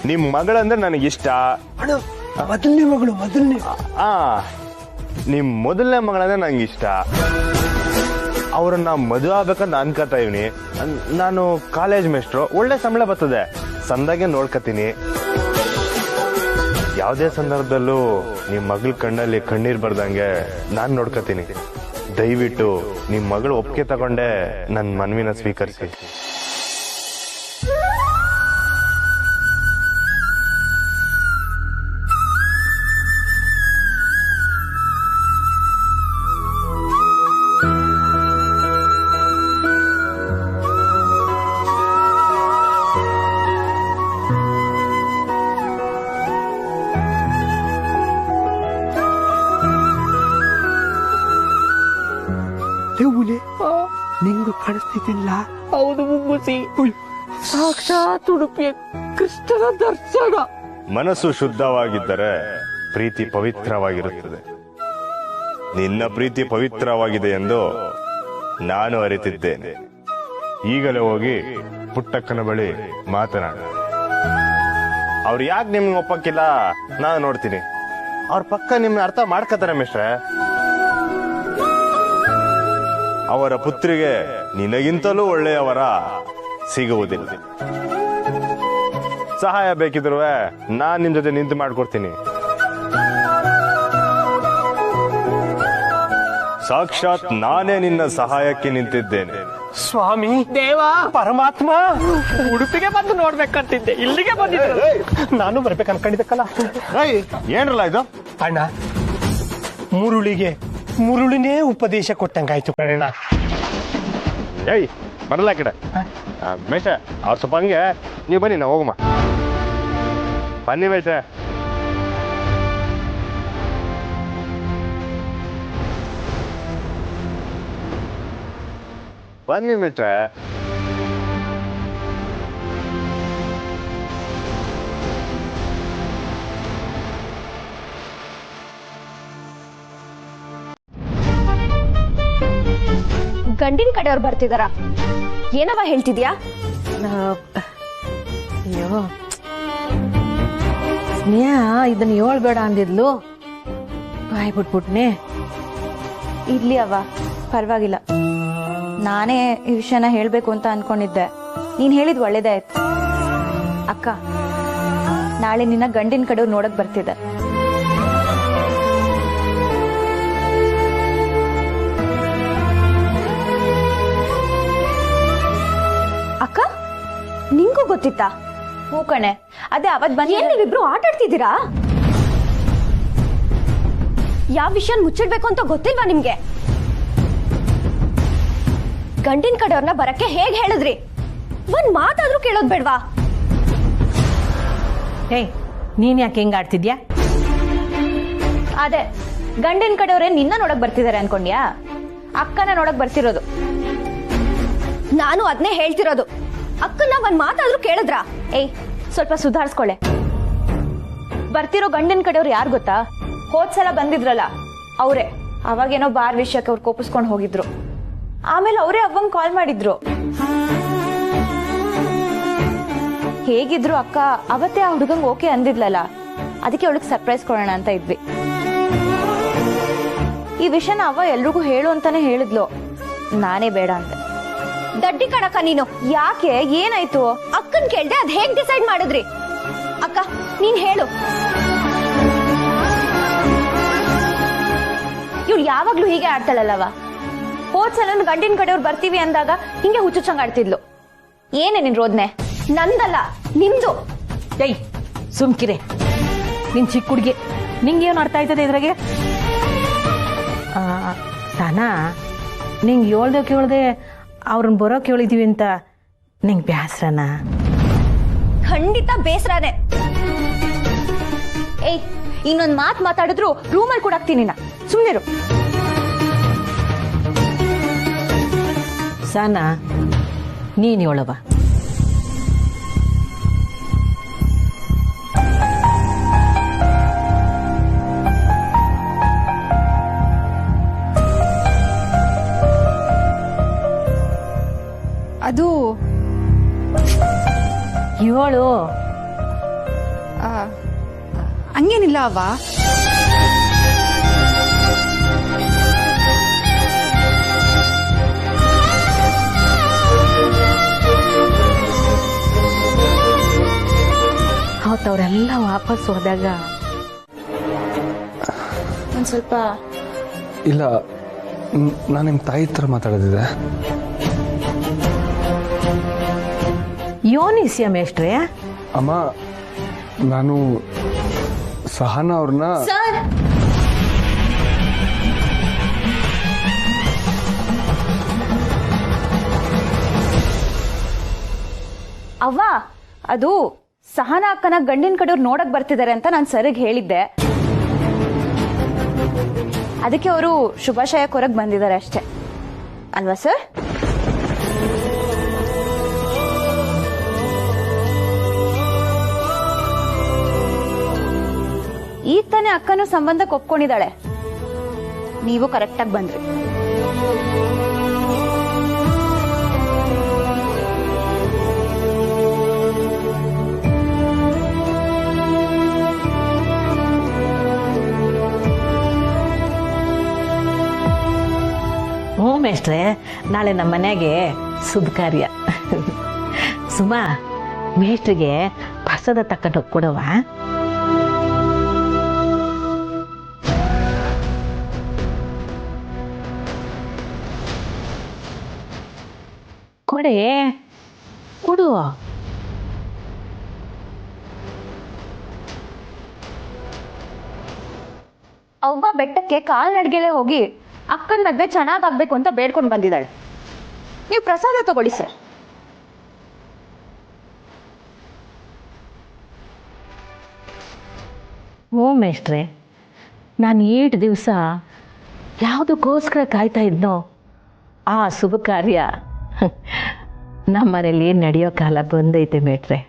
[SPEAKER 2] ನಿಮ್ ಮಗಳಂದ್ರೆ ನನಗಿಷ್ಟ.
[SPEAKER 14] ಮೊದಲನೇ ಮಗಳು?
[SPEAKER 2] ನಿಮ್ ಮೊದಲನೇ ಮಗಳಂದ್ರೆ ನಂಗಿಷ್ಟ. ಅವ್ರನ್ನ ಮದುವೆ ಆಗ್ಬೇಕಂತ ಅನ್ಕೋತಾ ಇವ್ನಿ. ನಾನು ಕಾಲೇಜ್ ಮೇಷ್ಟ್ರು, ಒಳ್ಳೆ ಸಂಬಳ ಬರ್ತದೆ, ಸಂದಾಗೆ ನೋಡ್ಕತೀನಿ. ಯಾವುದೇ ಸಂದರ್ಭದಲ್ಲೂ ನಿಮ್ ಮಗಳ ಕಣ್ಣಲ್ಲಿ ಕಣ್ಣೀರ್ ಬರ್ದಂಗೆ ನಾನ್ ನೋಡ್ಕತೀನಿ. ದಯವಿಟ್ಟು ನಿಮ್ ಮಗಳು ಒಪ್ಪಿಗೆ ತಗೊಂಡೆ ನನ್ನ ಮನವಿನ ಸ್ವೀಕರಿಸಿ.
[SPEAKER 14] ನಿಂಗು ಕಾಣಿಸ್ತಿದ್ದಿಲ್ಲ?
[SPEAKER 4] ಹೌದು ಮುಗ್ಗುಸಿ.
[SPEAKER 11] ಸಾಕ್ಷಾತ್ ಉಡುಪಿಯ ಕೃಷ್ಣನ ದರ್ಶನ.
[SPEAKER 2] ಮನಸ್ಸು ಶುದ್ಧವಾಗಿದ್ದರೆ ಪ್ರೀತಿ ಪವಿತ್ರವಾಗಿರುತ್ತದೆ. ನಿನ್ನ ಪ್ರೀತಿ ಪವಿತ್ರವಾಗಿದೆ ಎಂದು ನಾನು ಅರಿತಿದ್ದೇನೆ. ಈಗಲೇ ಹೋಗಿ ಪುಟ್ಟಕ್ಕನ ಬಳಿ ಮಾತನಾಡ. ಅವ್ರು ಯಾಕೆ ನಿಮ್ಗೆ ಒಪ್ಪಕ್ಕಿಲ್ಲ ನಾನು ನೋಡ್ತೀನಿ. ಅವ್ರ ಪಕ್ಕ ನಿಮ್ನ ಅರ್ಥ ಮಾಡ್ಕೋತಾರೆ ಮಿಸ್ಟ್ರೆ. ಅವರ ಪುತ್ರಿಗೆ ನಿನಗಿಂತಲೂ ಒಳ್ಳೆಯವರ ಸಿಗುವುದಿಲ್ಲ. ಸಹಾಯ ಬೇಕಿದ್ರು ನಾನ್ ನಿಮ್ ಜೊತೆ ನಿಂತು ಮಾಡ್ಕೊಡ್ತೀನಿ. ಸಾಕ್ಷಾತ್ ನಾನೇ ನಿನ್ನ ಸಹಾಯಕ್ಕೆ ನಿಂತಿದ್ದೇನೆ.
[SPEAKER 8] ಸ್ವಾಮಿ ದೇವ ಪರಮಾತ್ಮ, ಉಡುಪಿಗೆ ಬಂದು ನೋಡ್ಬೇಕಂತಿದ್ದೆ, ಇಲ್ಲಿಗೆ ಬಂದಿದ್ದೆ. ನಾನು ಬರ್ಬೇಕು ಅನ್ಕೊಂಡಿದ್ದಕ್ಕಲ್ಲ.
[SPEAKER 2] ಏನ್ರಲ್ಲ ಇದು?
[SPEAKER 8] ಅಣ್ಣ, ಮುರುಳಿಗೆ ಮುರುಳಿನೇ ಉಪದೇಶ ಕೊಟ್ಟಂಗಾಯ್ತು ಕಣ.
[SPEAKER 2] ಏಯ್ ಬರಲ್ಲ ಕಡೆ ಮೇಷ, ಅವ್ರ ಸ್ವಲ್ಪ ಹಂಗೆ ನೀವು ಬನ್ನಿ, ನಾ ಹೋಗಮ್ಮ. ಬನ್ನಿ ಮೇಷ. ಬನ್ನಿ ಮೇಷ.
[SPEAKER 3] ಗಂಡಿನ ಕಡೆಯವ್ರು ಬರ್ತಿದಾರ, ಏನವ ಹೇಳ್ತಿದ್ಯಾ?
[SPEAKER 4] ಅಯ್ಯೋ ಸ್ನೇಹ ಇದನ್ನ ಹೇಳ್ಬೇಡ ಅಂದಿದ್ಲು, ಬಾಯ್ ಬಿಟ್ಬಿಟ್ನೆ.
[SPEAKER 3] ಇರ್ಲಿ ಅವ್ವ, ಪರವಾಗಿಲ್ಲ. ನಾನೇ ಈ ವಿಷಯನ ಹೇಳ್ಬೇಕು ಅಂತ ಅನ್ಕೊಂಡಿದ್ದೆ. ನೀನ್ ಹೇಳಿದ್ ಒಳ್ಳೇದೇ ಆಯ್ತು. ಅಕ್ಕ, ನಾಳೆ ನಿನ್ನ ಗಂಡಿನ ಕಡೆಯವ್ರು ನೋಡಕ್ ಬರ್ತಿದ್ದೆ. ಅಕ್ಕ, ನಿಂಗೂ ಗೊತ್ತಿತ್ತಾ? ಹೂ ಕಣೆ, ಅದೇ ಅವತ್ ಬನ್ನಿ. ನೀವಿಬ್ರು ಆಟ ಆಡ್ತಿದ್ದೀರಾ? ಯಾವ ವಿಷಯ ಮುಚ್ಚಿಡ್ಬೇಕು ಅಂತ ಗೊತ್ತಿಲ್ವಾ ನಿಮ್ಗೆ? ಗಂಡಿನ ಕಡೆಯವ್ರನ್ನ ಬರಕ್ಕೆ ಹೇಗ್ ಹೇಳಿದ್ರಿ? ಒಂದ್ ಮಾತಾದ್ರೂ ಕೇಳೋದ್ ಬೇಡ್ವಾ?
[SPEAKER 4] ಏಯ್, ನೀನ್ ಯಾಕೆ ಹೆಂಗ್ ಆಡ್ತಿದ್ಯಾ?
[SPEAKER 3] ಅದೇ ಗಂಡಿನ ಕಡೆಯವ್ರೆ ನಿನ್ನ ನೋಡಕ್ ಬರ್ತಿದಾರೆ ಅನ್ಕೊಂಡ್ಯಾ? ಅಕ್ಕನ ನೋಡಕ್ ಬರ್ತಿರೋದು. ನಾನು ಅದನ್ನೇ ಹೇಳ್ತಿರೋದು. ಅಕ್ಕನ ಒಂದ್ ಮಾತಾದ್ರೂ ಕೇಳಿದ್ರಾ? ಏಯ್, ಸ್ವಲ್ಪ ಸುಧಾರಿಸ್ಕೊಳ್ಳೆ. ಬರ್ತಿರೋ ಗಂಡಿನ ಕಡೆಯವ್ರು ಯಾರು ಗೊತ್ತಾ? ಹೋದ್ಸಲ ಬಂದಿದ್ರಲ್ಲ ಅವ್ರೆ. ಅವಾಗೇನೋ ಬಾರ್ ವಿಷಯಕ್ಕೆ ಅವ್ರು ಕೋಪಿಸ್ಕೊಂಡು ಹೋಗಿದ್ರು. ಆಮೇಲೆ ಅವರೇ ಅವ್ವಂಗ್ ಕಾಲ್ ಮಾಡಿದ್ರು. ಹೇಗಿದ್ರು ಅಕ್ಕ ಅವತ್ತೇ ಆ ಹುಡುಗಂಗ್ ಓಕೆ ಅಂದಿದ್ಲಲ್ಲ, ಅದಕ್ಕೆ ಅವಳಿಗೆ ಸರ್ಪ್ರೈಸ್ ಕೊಡೋಣ ಅಂತ ಇದ್ವಿ. ಈ ವಿಷಯನ ಅವ್ವ ಎಲ್ರಿಗೂ ಹೇಳು ಅಂತಾನೆ ಹೇಳಿದ್ಲು. ನಾನೇ ಬೇಡ ಅಂದೆ. ದಡ್ಡಿ ಕಣಕ್ಕ ನೀನು. ಯಾಕೆ, ಏನಾಯ್ತು? ಅಕ್ಕನ್ ಕೇಳ್ದೆ, ಅದ್ ಹೇಗ್ ಡಿಸೈಡ್ ಮಾಡಿದ್ರಿ? ಅಕ್ಕ ನೀನ್ ಹೇಳು. ಇವ್ಳು ಯಾವಾಗ್ಲೂ ಹೀಗೆ ಆಡ್ತಾಳಲ್ಲವ. ಹೋದ್ಸಲ ಗಂಡಿನ ಕಡೆಯವ್ರು ಬರ್ತೀವಿ ಅಂದಾಗ ಹಿಂಗೆ ಹುಚ್ಚುಚ್ಚಂಗ್ ಆಡ್ತಿದ್ಲು. ಏನೇ ನಿನ್ ರೋದ್ನೆ? ನಂದಲ್ಲ, ನಿಂದು.
[SPEAKER 4] ಏಯ್ ಸುಮ್ಕಿರೆ, ನಿನ್ ಚಿಕ್ಕ ಹುಡ್ಗಿ, ನಿಂಗೇನು ಅರ್ಥ ಆಯ್ತದೆ ಇದ್ರಾಗೆ? ಸಾನಾ, ನಿಂಗೆ ಹೇಳ್ದೆ ಅವ್ರನ್ನ ಬರೋಕೆ ಹೇಳಿದೀವಿ ಅಂತ ನಿಂಗೆ ಬೇಸರನ?
[SPEAKER 3] ಖಂಡಿತ ಬೇಸರನೇ. ಏಯ್, ಇನ್ನೊಂದ್ ಮಾತ್ ಮಾತಾಡಿದ್ರು ರೂಮಲ್ಲಿ ಕೂಡ ಹಾಕ್ತೀನಿ. ಸುಮ್ಮನಿರು.
[SPEAKER 4] ಸಾನಾ, ನೀನ್ ಹೇಳವ.
[SPEAKER 6] ಅದು
[SPEAKER 4] ಹೇಳು.
[SPEAKER 6] ಹಂಗೇನಿಲ್ಲ ಅವ್ವ.
[SPEAKER 4] ಅವರೆಲ್ಲ ವಾಪಸ್ ಹೋದಾಗ
[SPEAKER 3] ಒಂದ್ ಸ್ವಲ್ಪ.
[SPEAKER 14] ಇಲ್ಲ, ನಾನು ನಿಮ್ಮ ತಾಯಿ ಹತ್ರ ಮಾತಾಡೋದಿದೆ.
[SPEAKER 4] ಯೋನಿಸ್ಯ ಮೇಷ್ಟ್ರೆ.
[SPEAKER 14] ಅಮ್ಮ, ನಾನು ಸಹನಾ ಅವ್ರನ್ನ
[SPEAKER 3] ಸರ್, ಅವ್ವ, ಅದು ಸಹನಾ ಅಕ್ಕನ ಗಂಡಿನ ಕಡೆಯವ್ರು ನೋಡಕ್ ಬರ್ತಿದ್ದಾರೆ ಅಂತ ನಾನು ಸರಿಗೆ ಹೇಳಿದ್ದೆ. ಅದಕ್ಕೆ ಅವರು ಶುಭಾಶಯ ಕೊರಗ್ ಬಂದಿದ್ದಾರೆ ಅಷ್ಟೇ ಅಲ್ವಾ ಸರ್? ಈಗ ತಾನೇ ಅಕ್ಕನೂ ಸಂಬಂಧಕ್ಕೆ ಒಪ್ಕೊಂಡಿದ್ದಾಳೆ. ನೀವು ಕರೆಕ್ಟಾಗಿ ಬಂದ್ರಿ.
[SPEAKER 4] ಹ್ಞೂ ಮೇಷ್ಟ್ರೆ, ನಾಳೆ ನಮ್ಮ ಮನೆಗೆ ಶುಭ ಕಾರ್ಯ. ಸುಮಾ, ಮೇಷ್ಟ್ರಿಗೆ ಪ್ರಸಾದ ತಕೊಂಡು ಕೊಡವ. ಕೊಡೆ, ಕೊಡು.
[SPEAKER 3] ಅವ್ವ ಬೆಟ್ಟಕ್ಕೆ ಕಾಲ್ನಡಿಗೆಲೆ ಹೋಗಿ ಅಕ್ಕನ ಮದ್ವೆ ಚೆನ್ನಾಗಾಗ್ಬೇಕು ಅಂತ ಬೇಡ್ಕೊಂಡು ಬಂದಿದ್ದಾಳೆ. ನೀವು ಪ್ರಸಾದ ತಗೊಳ್ಳಿ ಸರ್.
[SPEAKER 4] ಹ್ಞೂ ಮೇಷ್ಟ್ರೆ, ನಾನು 8 ದಿವಸ ಯಾವುದಕ್ಕೋಸ್ಕರ ಕಾಯ್ತಾ ಇದ್ನೋ ಆ ಶುಭ ಕಾರ್ಯ ನಮ್ಮ ಮನೇಲಿ ನಡೆಯೋ ಕಾಲ ಬಂದೈತೆ ಮೇಷ್ಟ್ರೆ.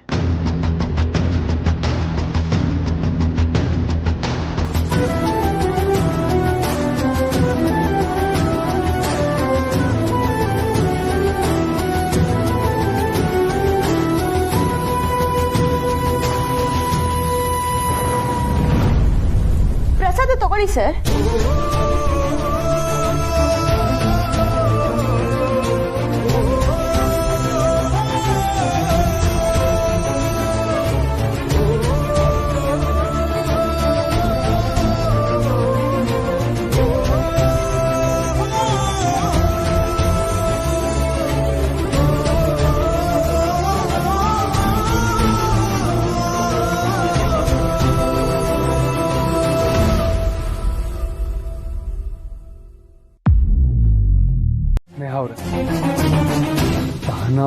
[SPEAKER 3] ಪ್ರಸಾದ ತಗೊಳ್ಳಿ ಸರ್.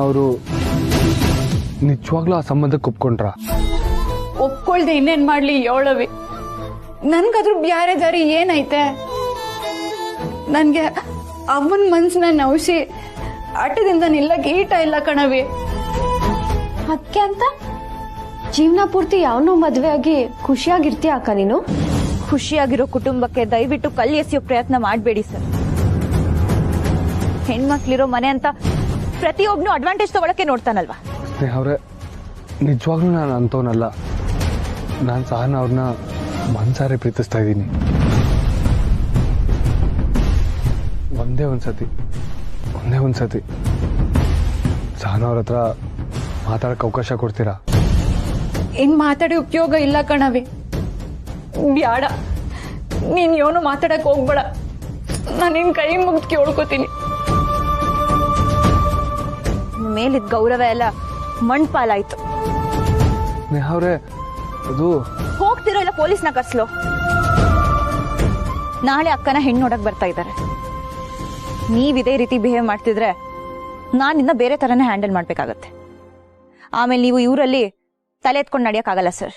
[SPEAKER 14] ಅವರು ನಿಜವಾಗ್ಲೂ ಆ ಸಂಬಂಧಕ್ಕೆ ಒಪ್ಕೊಂಡ್ರ?
[SPEAKER 6] ಒಪ್ಕೊಳ್ದೆ ಇನ್ನೇನ್ ಮಾಡ್ಲಿ ಯೋಳವಿ. ನನ್ಗದ್ರ ಬ್ಯಾರೆ ದಾರಿ ಏನೈತೆ? ನನ್ಗೆ ಅವನ್ ಮನ್ಸನ್ನ ನೌಸಿ ಆಟದಿಂದ ನಿಲ್ಲಕ್ ಈಟ ಇಲ್ಲ ಕಣವಿ.
[SPEAKER 3] ಅದಕ್ಕೆ ಅಂತ ಜೀವನ ಪೂರ್ತಿ ಯಾವನೋ ಮದ್ವೆ ಆಗಿ ಖುಷಿಯಾಗಿರ್ತೀಯ ಅಕ್ಕ ನೀನು? ಖುಷಿಯಾಗಿರೋ ಕುಟುಂಬಕ್ಕೆ ದಯವಿಟ್ಟು ಕಲ್ಲು ಎಸೆಯೋ ಪ್ರಯತ್ನ ಮಾಡಬೇಡಿ ಸರ್. ಹೆಣ್ಮಕ್ಳಿರೋ ಮನೆ ಅಂತ ಪ್ರತಿಯೊಬ್ನು ಅಡ್ವಾಂಟೇಜ್ ತಗೊಳಕ್ಕೆ ನೋಡ್ತಾನಲ್ವಾ?
[SPEAKER 14] ಅವ್ರೆ, ನಿಜವಾಗ್ಲೂ ನಾನು ಅಂತವನಲ್ಲ. ನಾನು ಸಹನ ಅವ್ರನ್ನ ಮನ್ಸಾರೆ ಪ್ರೀತಿಸ್ತಾ ಇದ್ದೀನಿ. ಒಂದೇ ಒಂದ್ಸತಿ ಸಹನ ಅವ್ರ ಹತ್ರ ಮಾತಾಡಕ್ಕೆ ಅವಕಾಶ ಕೊಡ್ತೀರಾ?
[SPEAKER 6] ಇನ್ ಮಾತಾಡಿ ಉಪಯೋಗ ಇಲ್ಲ ಕಣವಿ. ಬ್ಯಾಡ, ನೀನ್ ಏನು ಮಾತಾಡಕ್ ಹೋಗ್ಬೇಡ. ನಾನು ನಿನ್ ಕೈ ಮುಗ್ದು ಕೇಳ್ಕೊತೀನಿ.
[SPEAKER 3] ಮೇಲಿದ್ ಗೌರವ ಎಲ್ಲ ಮಣ್ಪಾಲಾಯ್ತು.
[SPEAKER 14] ಅವ್ರೆ, ಅದು
[SPEAKER 3] ಹೋಗ್ತಿರೋ ಇಲ್ಲ ಪೊಲೀಸ್ನ ಕರ್ಸ್ಲೋ. ನಾಳೆ ಅಕ್ಕನ ಹೆಣ್ಣು ನೋಡಕ್ ಬರ್ತಾ ಇದ್ದಾರೆ. ನೀವ್ ಇದೇ ರೀತಿ ಬಿಹೇವ್ ಮಾಡ್ತಿದ್ರೆ ನಾನಿನ್ನ ಬೇರೆ ತರನೇ ಹ್ಯಾಂಡಲ್ ಮಾಡ್ಬೇಕಾಗತ್ತೆ. ಆಮೇಲೆ ನೀವು ಇವರಲ್ಲಿ ತಲೆ ಎತ್ಕೊಂಡು ನಡೆಯಕ್ಕಾಗಲ್ಲ ಸರ್.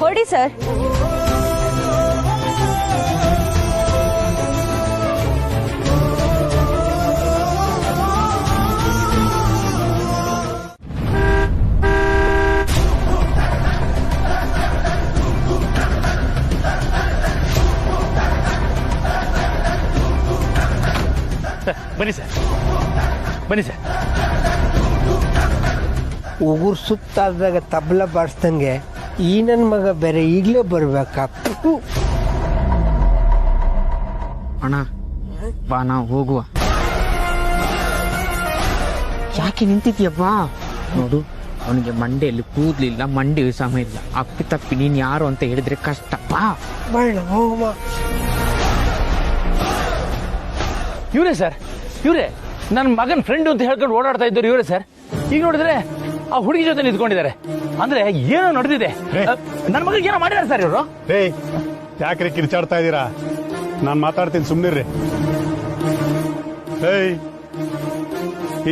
[SPEAKER 3] ಹೊರಡಿ ಸರ್.
[SPEAKER 12] ಬನ್ನಿ ಸರ್.
[SPEAKER 17] ಉಗುರು ಸುತ್ತಾದಾಗ ತಬಲ ಬಾರಿಸ್ದಂಗೆ ಈ ನನ್ನ ಮಗ ಬೇರೆ ಈಗಲೇ ಬರ್ಬೇಕಾ?
[SPEAKER 11] ಅಣ್ಣ ಬಾ, ನಾವು ಹೋಗುವ. ಯಾಕೆ ನಿಂತಿದ್ಯಪ್ಪ? ನೋಡು, ಅವನಿಗೆ ಮಂಡೆಯಲ್ಲಿ ಕೂದ್ಲಿಲ್ಲ, ಮಂಡೆ ಸಮಯ ಇಲ್ಲ. ಅಪ್ಪಿ ತಪ್ಪಿ ನೀನ್ ಯಾರು ಅಂತ ಹೇಳಿದ್ರೆ ಕಷ್ಟ. ಬಾ
[SPEAKER 17] ಹೋಗುವ.
[SPEAKER 12] ಇವರೇ ಸರ್, ಇವರೇ ನನ್ನ ಮಗನ ಫ್ರೆಂಡ್ ಅಂತ ಹೇಳ್ಕೊಂಡು ಓಡಾಡ್ತಾ ಇದ್ದವ್ರು ಇವರೇ ಸರ್. ಈಗ ನೋಡಿದ್ರೆ ಆ ಹುಡುಗಿ ಜೊತೆ ನಿಂತ್ಕೊಂಡಿದ್ದಾರೆ. ಅಂದ್ರೆ ಏನೋ ನಡೆದಿದೆ. ನನ್ನ ಮಗನಿಗೆ ಏನೋ ಮಾಡಿದಾರೆ ಸರ್ ಇವರು.
[SPEAKER 18] ಯಾಕ್ರಿ ಕಿರ್ಚಾಡ್ತಾ ಇದ್ದೀರಾ? ನಾನು ಮಾತಾಡ್ತೀನಿ, ಸುಮ್ಮನಿರ್ರಿ.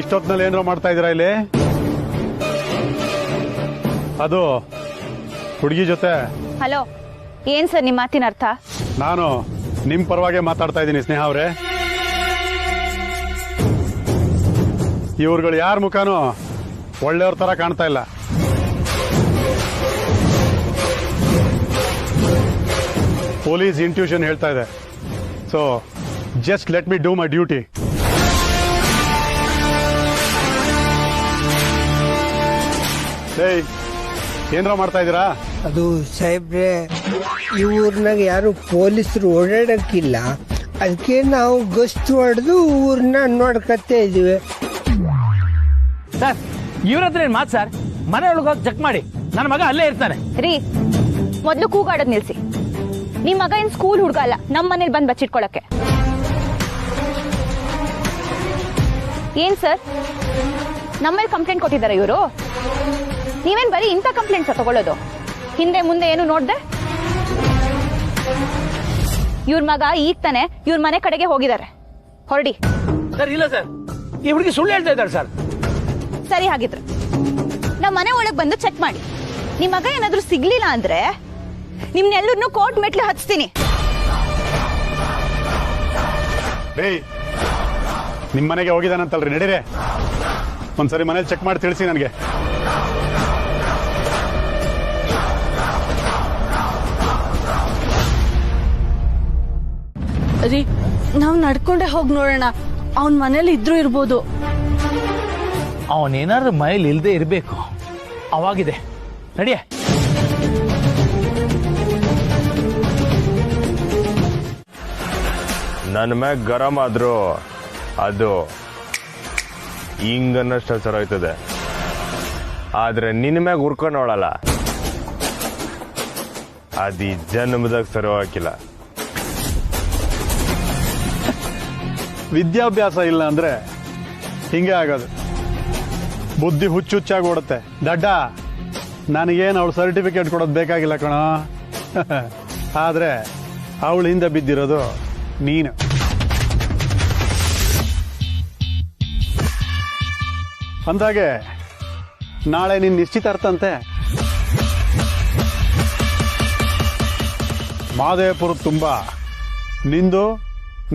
[SPEAKER 18] ಇಷ್ಟೊತ್ತಿನಲ್ಲಿ ಏನಾರ ಮಾಡ್ತಾ ಇದ್ದೀರಾ ಇಲ್ಲಿ? ಅದು ಹುಡುಗಿ ಜೊತೆ.
[SPEAKER 3] ಹಲೋ, ಏನ್ ಸರ್ ನಿಮ್ಮ ಮಾತಿನ ಅರ್ಥ?
[SPEAKER 18] ನಾನು ನಿಮ್ ಪರವಾಗಿ ಮಾತಾಡ್ತಾ ಇದ್ದೀನಿ ಸ್ನೇಹ ಅವರೇ. ಇವ್ರುಗಳು ಯಾರ ಮುಖಾನು ಒಳ್ಳೆಯವ್ರ ತರ ಕಾಣ್ತಾ ಇಲ್ಲ. ಪೊಲೀಸ್ ಇಂಟ್ಯೂಷನ್ ಹೇಳ್ತಾ ಇದೆ. So just let me do my duty. ಏನ್ರ ಮಾಡ್ತಾ ಇದ್ದೀರಾ?
[SPEAKER 17] ಅದು ಸಾಹೇಬ್ರೆ, ಈ ಊರ್ನಾಗ ಯಾರು ಪೊಲೀಸರು ಓಡಾಡಕ್ಕಿಲ್ಲ, ಅದಕ್ಕೆ ನಾವು ಗಸ್ತು ಹೊಡೆದು ಊರ್ನ ನೋಡ್ಕತ್ತೇ ಇದೀವಿ.
[SPEAKER 12] ಸರ್ ಇವ್ರ ಹತ್ರ ಏನ್ ಮಾತು ಸರ್? ಮನೆ ಒಳಗೋಗಿ ಚೆಕ್ ಮಾಡಿ, ನನ್ನ ಮಗ ಅಲ್ಲೇ ಇರ್ತಾನೆ.
[SPEAKER 3] ರೀ, ಮೊದ್ಲು ಕೂಗಾಡೋದ್ ನಿಲ್ಸಿ. ನಿಮ್ ಮಗ ಏನ್ ಸ್ಕೂಲ್ ಹುಡ್ಗ ಅಲ್ಲ, ನಮ್ ಮನೇಲಿ ಬಂದ್ ಬಚ್ಚಿಟ್ಕೊಳಕ್ಕೆ. ಏನ್ ಸರ್, ನಮ್ಮೇಲೆ ಕಂಪ್ಲೇಂಟ್ ಕೊಟ್ಟಿದ್ದಾರೆ ಇವರು? ನೀವೇನ್ ಬರೀ ಇಂಥ ಕಂಪ್ಲೇಂಟ್ಸ್ ತಗೊಳ್ಳೋದು? ಹಿಂದೆ ಮುಂದೆ ಏನು ನೋಡ್ದೆ? ಇವ್ರ ಮಗ ಈಗ ತಾನೆ ಇವ್ರ ಮನೆ ಕಡೆಗೆ ಹೋಗಿದ್ದಾರೆ. ಹೊರಡಿ.
[SPEAKER 12] ಸರ್ ಇಲ್ಲ ಸರ್, ಈ ಹುಡುಗಿ ಸುಳ್ಳು ಹೇಳ್ತಾ ಇದ್ದಾಳೆ ಸರ್.
[SPEAKER 3] ಸರಿ, ಹಾಗಿದ್ರೆ ನಮ್ಮ ಮನೆ ಒಳಗ್ ಬಂದು ಚೆಕ್ ಮಾಡಿ. ನಿಮ್ ಮಗ ಏನಾದ್ರೂ ಸಿಗ್ಲಿಲ್ಲ ಅಂದ್ರೆ ನಿಮ್ನೆಲ್ಲರನ್ನು ಕೋರ್ಟ್ ಮೆಟ್ಲು ಹಚ್ತೀನಿ.
[SPEAKER 18] ನಿಮ್ ಮನೆಗೆ ಹೋಗಿದಾನಂತಲ್ರಿ, ನಡೀರೆ ಒಂದ್ಸರಿ ಮನೇಲಿ ಚೆಕ್ ಮಾಡಿ ತಿಳಿಸಿ ನನಗೆ.
[SPEAKER 19] ರೀ, ನಾವ್ ನಡ್ಕೊಂಡೆ ಹೋಗಿ ನೋಡೋಣ, ಅವನ್ ಮನೇಲಿ ಇದ್ರೂ ಇರ್ಬೋದು.
[SPEAKER 12] ಅವನೇನಾದ್ರೂ ಮನೇಲಿ ಇಲ್ದೇ ಇರ್ಬೇಕು, ಅವಾಗಿದೆ. ನಡಿಯ.
[SPEAKER 2] ನನ್ನ ಮ್ಯಾಗ ಗರಂ ಆದ್ರೂ ಅದು ಹಿಂಗನ್ನಷ್ಟು ಸರ ಹೋಯ್ತದೆ. ಆದ್ರೆ ನಿನ್ನ ಮ್ಯಾಗ ಉರ್ಕೊಂಡವಳಲ್ಲ, ಅದು ಈ ಜನ್ಮದಾಗ ಸರಿ ಹಾಕಿಲ್ಲ.
[SPEAKER 18] ವಿದ್ಯಾಭ್ಯಾಸ ಇಲ್ಲ ಅಂದ್ರೆ ಹಿಂಗೆ ಆಗೋದು. ಬುದ್ಧಿ ಹುಚ್ಚುಚ್ಚಾಗಿ ಓಡುತ್ತೆ. ದಡ್ಡ, ನನಗೇನು ಅವಳು ಸರ್ಟಿಫಿಕೇಟ್ ಕೊಡೋದು ಬೇಕಾಗಿಲ್ಲ ಕಣ. ಆದ್ರೆ ಅವಳು ಹಿಂದೆ ಬಿದ್ದಿರೋದು ನೀನು. ಅಂದಾಗೆ ನಾಳೆ ನಿನ್ನ ನಿಶ್ಚಿತಾರ್ಥ ಅಂತೆ. ಮಾದೇವಪುರ ತುಂಬಾ ನಿಂದು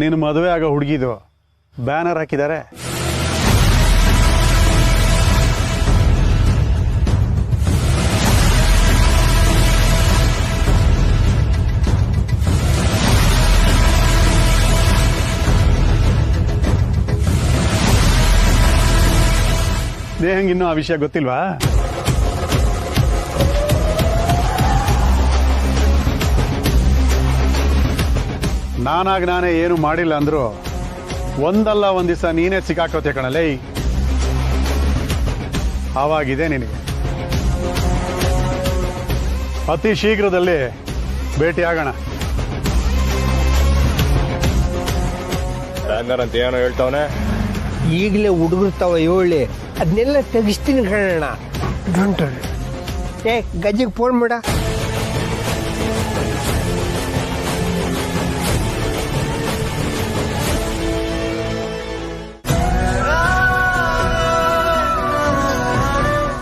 [SPEAKER 18] ನೀನು ಮದುವೆ ಆಗೋ ಹುಡುಗಿದು ಬ್ಯಾನರ್ ಹಾಕಿದ್ದಾರೆ. ದೇಹಂಗಿನ್ನೂ ಆ ವಿಷಯ ಗೊತ್ತಿಲ್ವಾ? ನಾನೇ ಏನು ಮಾಡಿಲ್ಲ ಅಂದ್ರು ಒಂದಲ್ಲ ಒಂದ್ ದಿವಸ ನೀನೇ ಸಿಕ್ಕಾಕೋತೆ ಕಣಲೇ. ಆವಾಗಿದೆ ನಿನಗೆ. ಅತಿ ಶೀಘ್ರದಲ್ಲಿ ಭೇಟಿ ಆಗೋಣ.
[SPEAKER 2] ಅಂತ ಏನೋ ಹೇಳ್ತಾವನೆ.
[SPEAKER 17] ಈಗಲೇ ಹುಡುಗಿರ್ತಾವ ಹೇಳಿ, ಅದನ್ನೆಲ್ಲ ತೆಗಿಸ್ತೀನಿ ಕಣ. ಗಜ್ಜಿಗೆ ಫೋನ್ ಮಾಡ.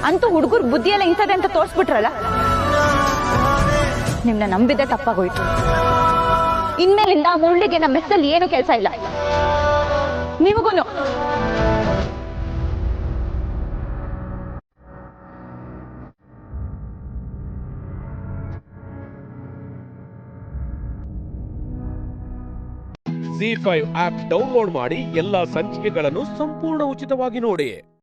[SPEAKER 3] ಅಂತೂ ಹುಡುಗರು ಬುದ್ಧಿ ಎಲ್ಲ ಇಂಥದ್ದೆ ಅಂತ ತೋರಿಸ್ಬಿಟ್ರಲ್ಲ, ನಿಮ್ನ ನಂಬಿದ್ದೆ ತಪ್ಪಾಗೋಯ್ತು. ಇನ್ಮೇಲಿಂದ ಮುಳ್ಳಿಗೆ ನಮ್ಮ ಹೆಸರಲ್ಲಿ ಏನು ಕೆಲಸ ಇಲ್ಲ. ನಿಮಗೂನು.
[SPEAKER 1] ZEE5 ಆಪ್ ಡೌನ್ಲೋಡ್ ಮಾಡಿ ಎಲ್ಲಾ ಸಂಚಿಕೆಗಳನ್ನು ಸಂಪೂರ್ಣ ಉಚಿತವಾಗಿ ನೋಡಿ.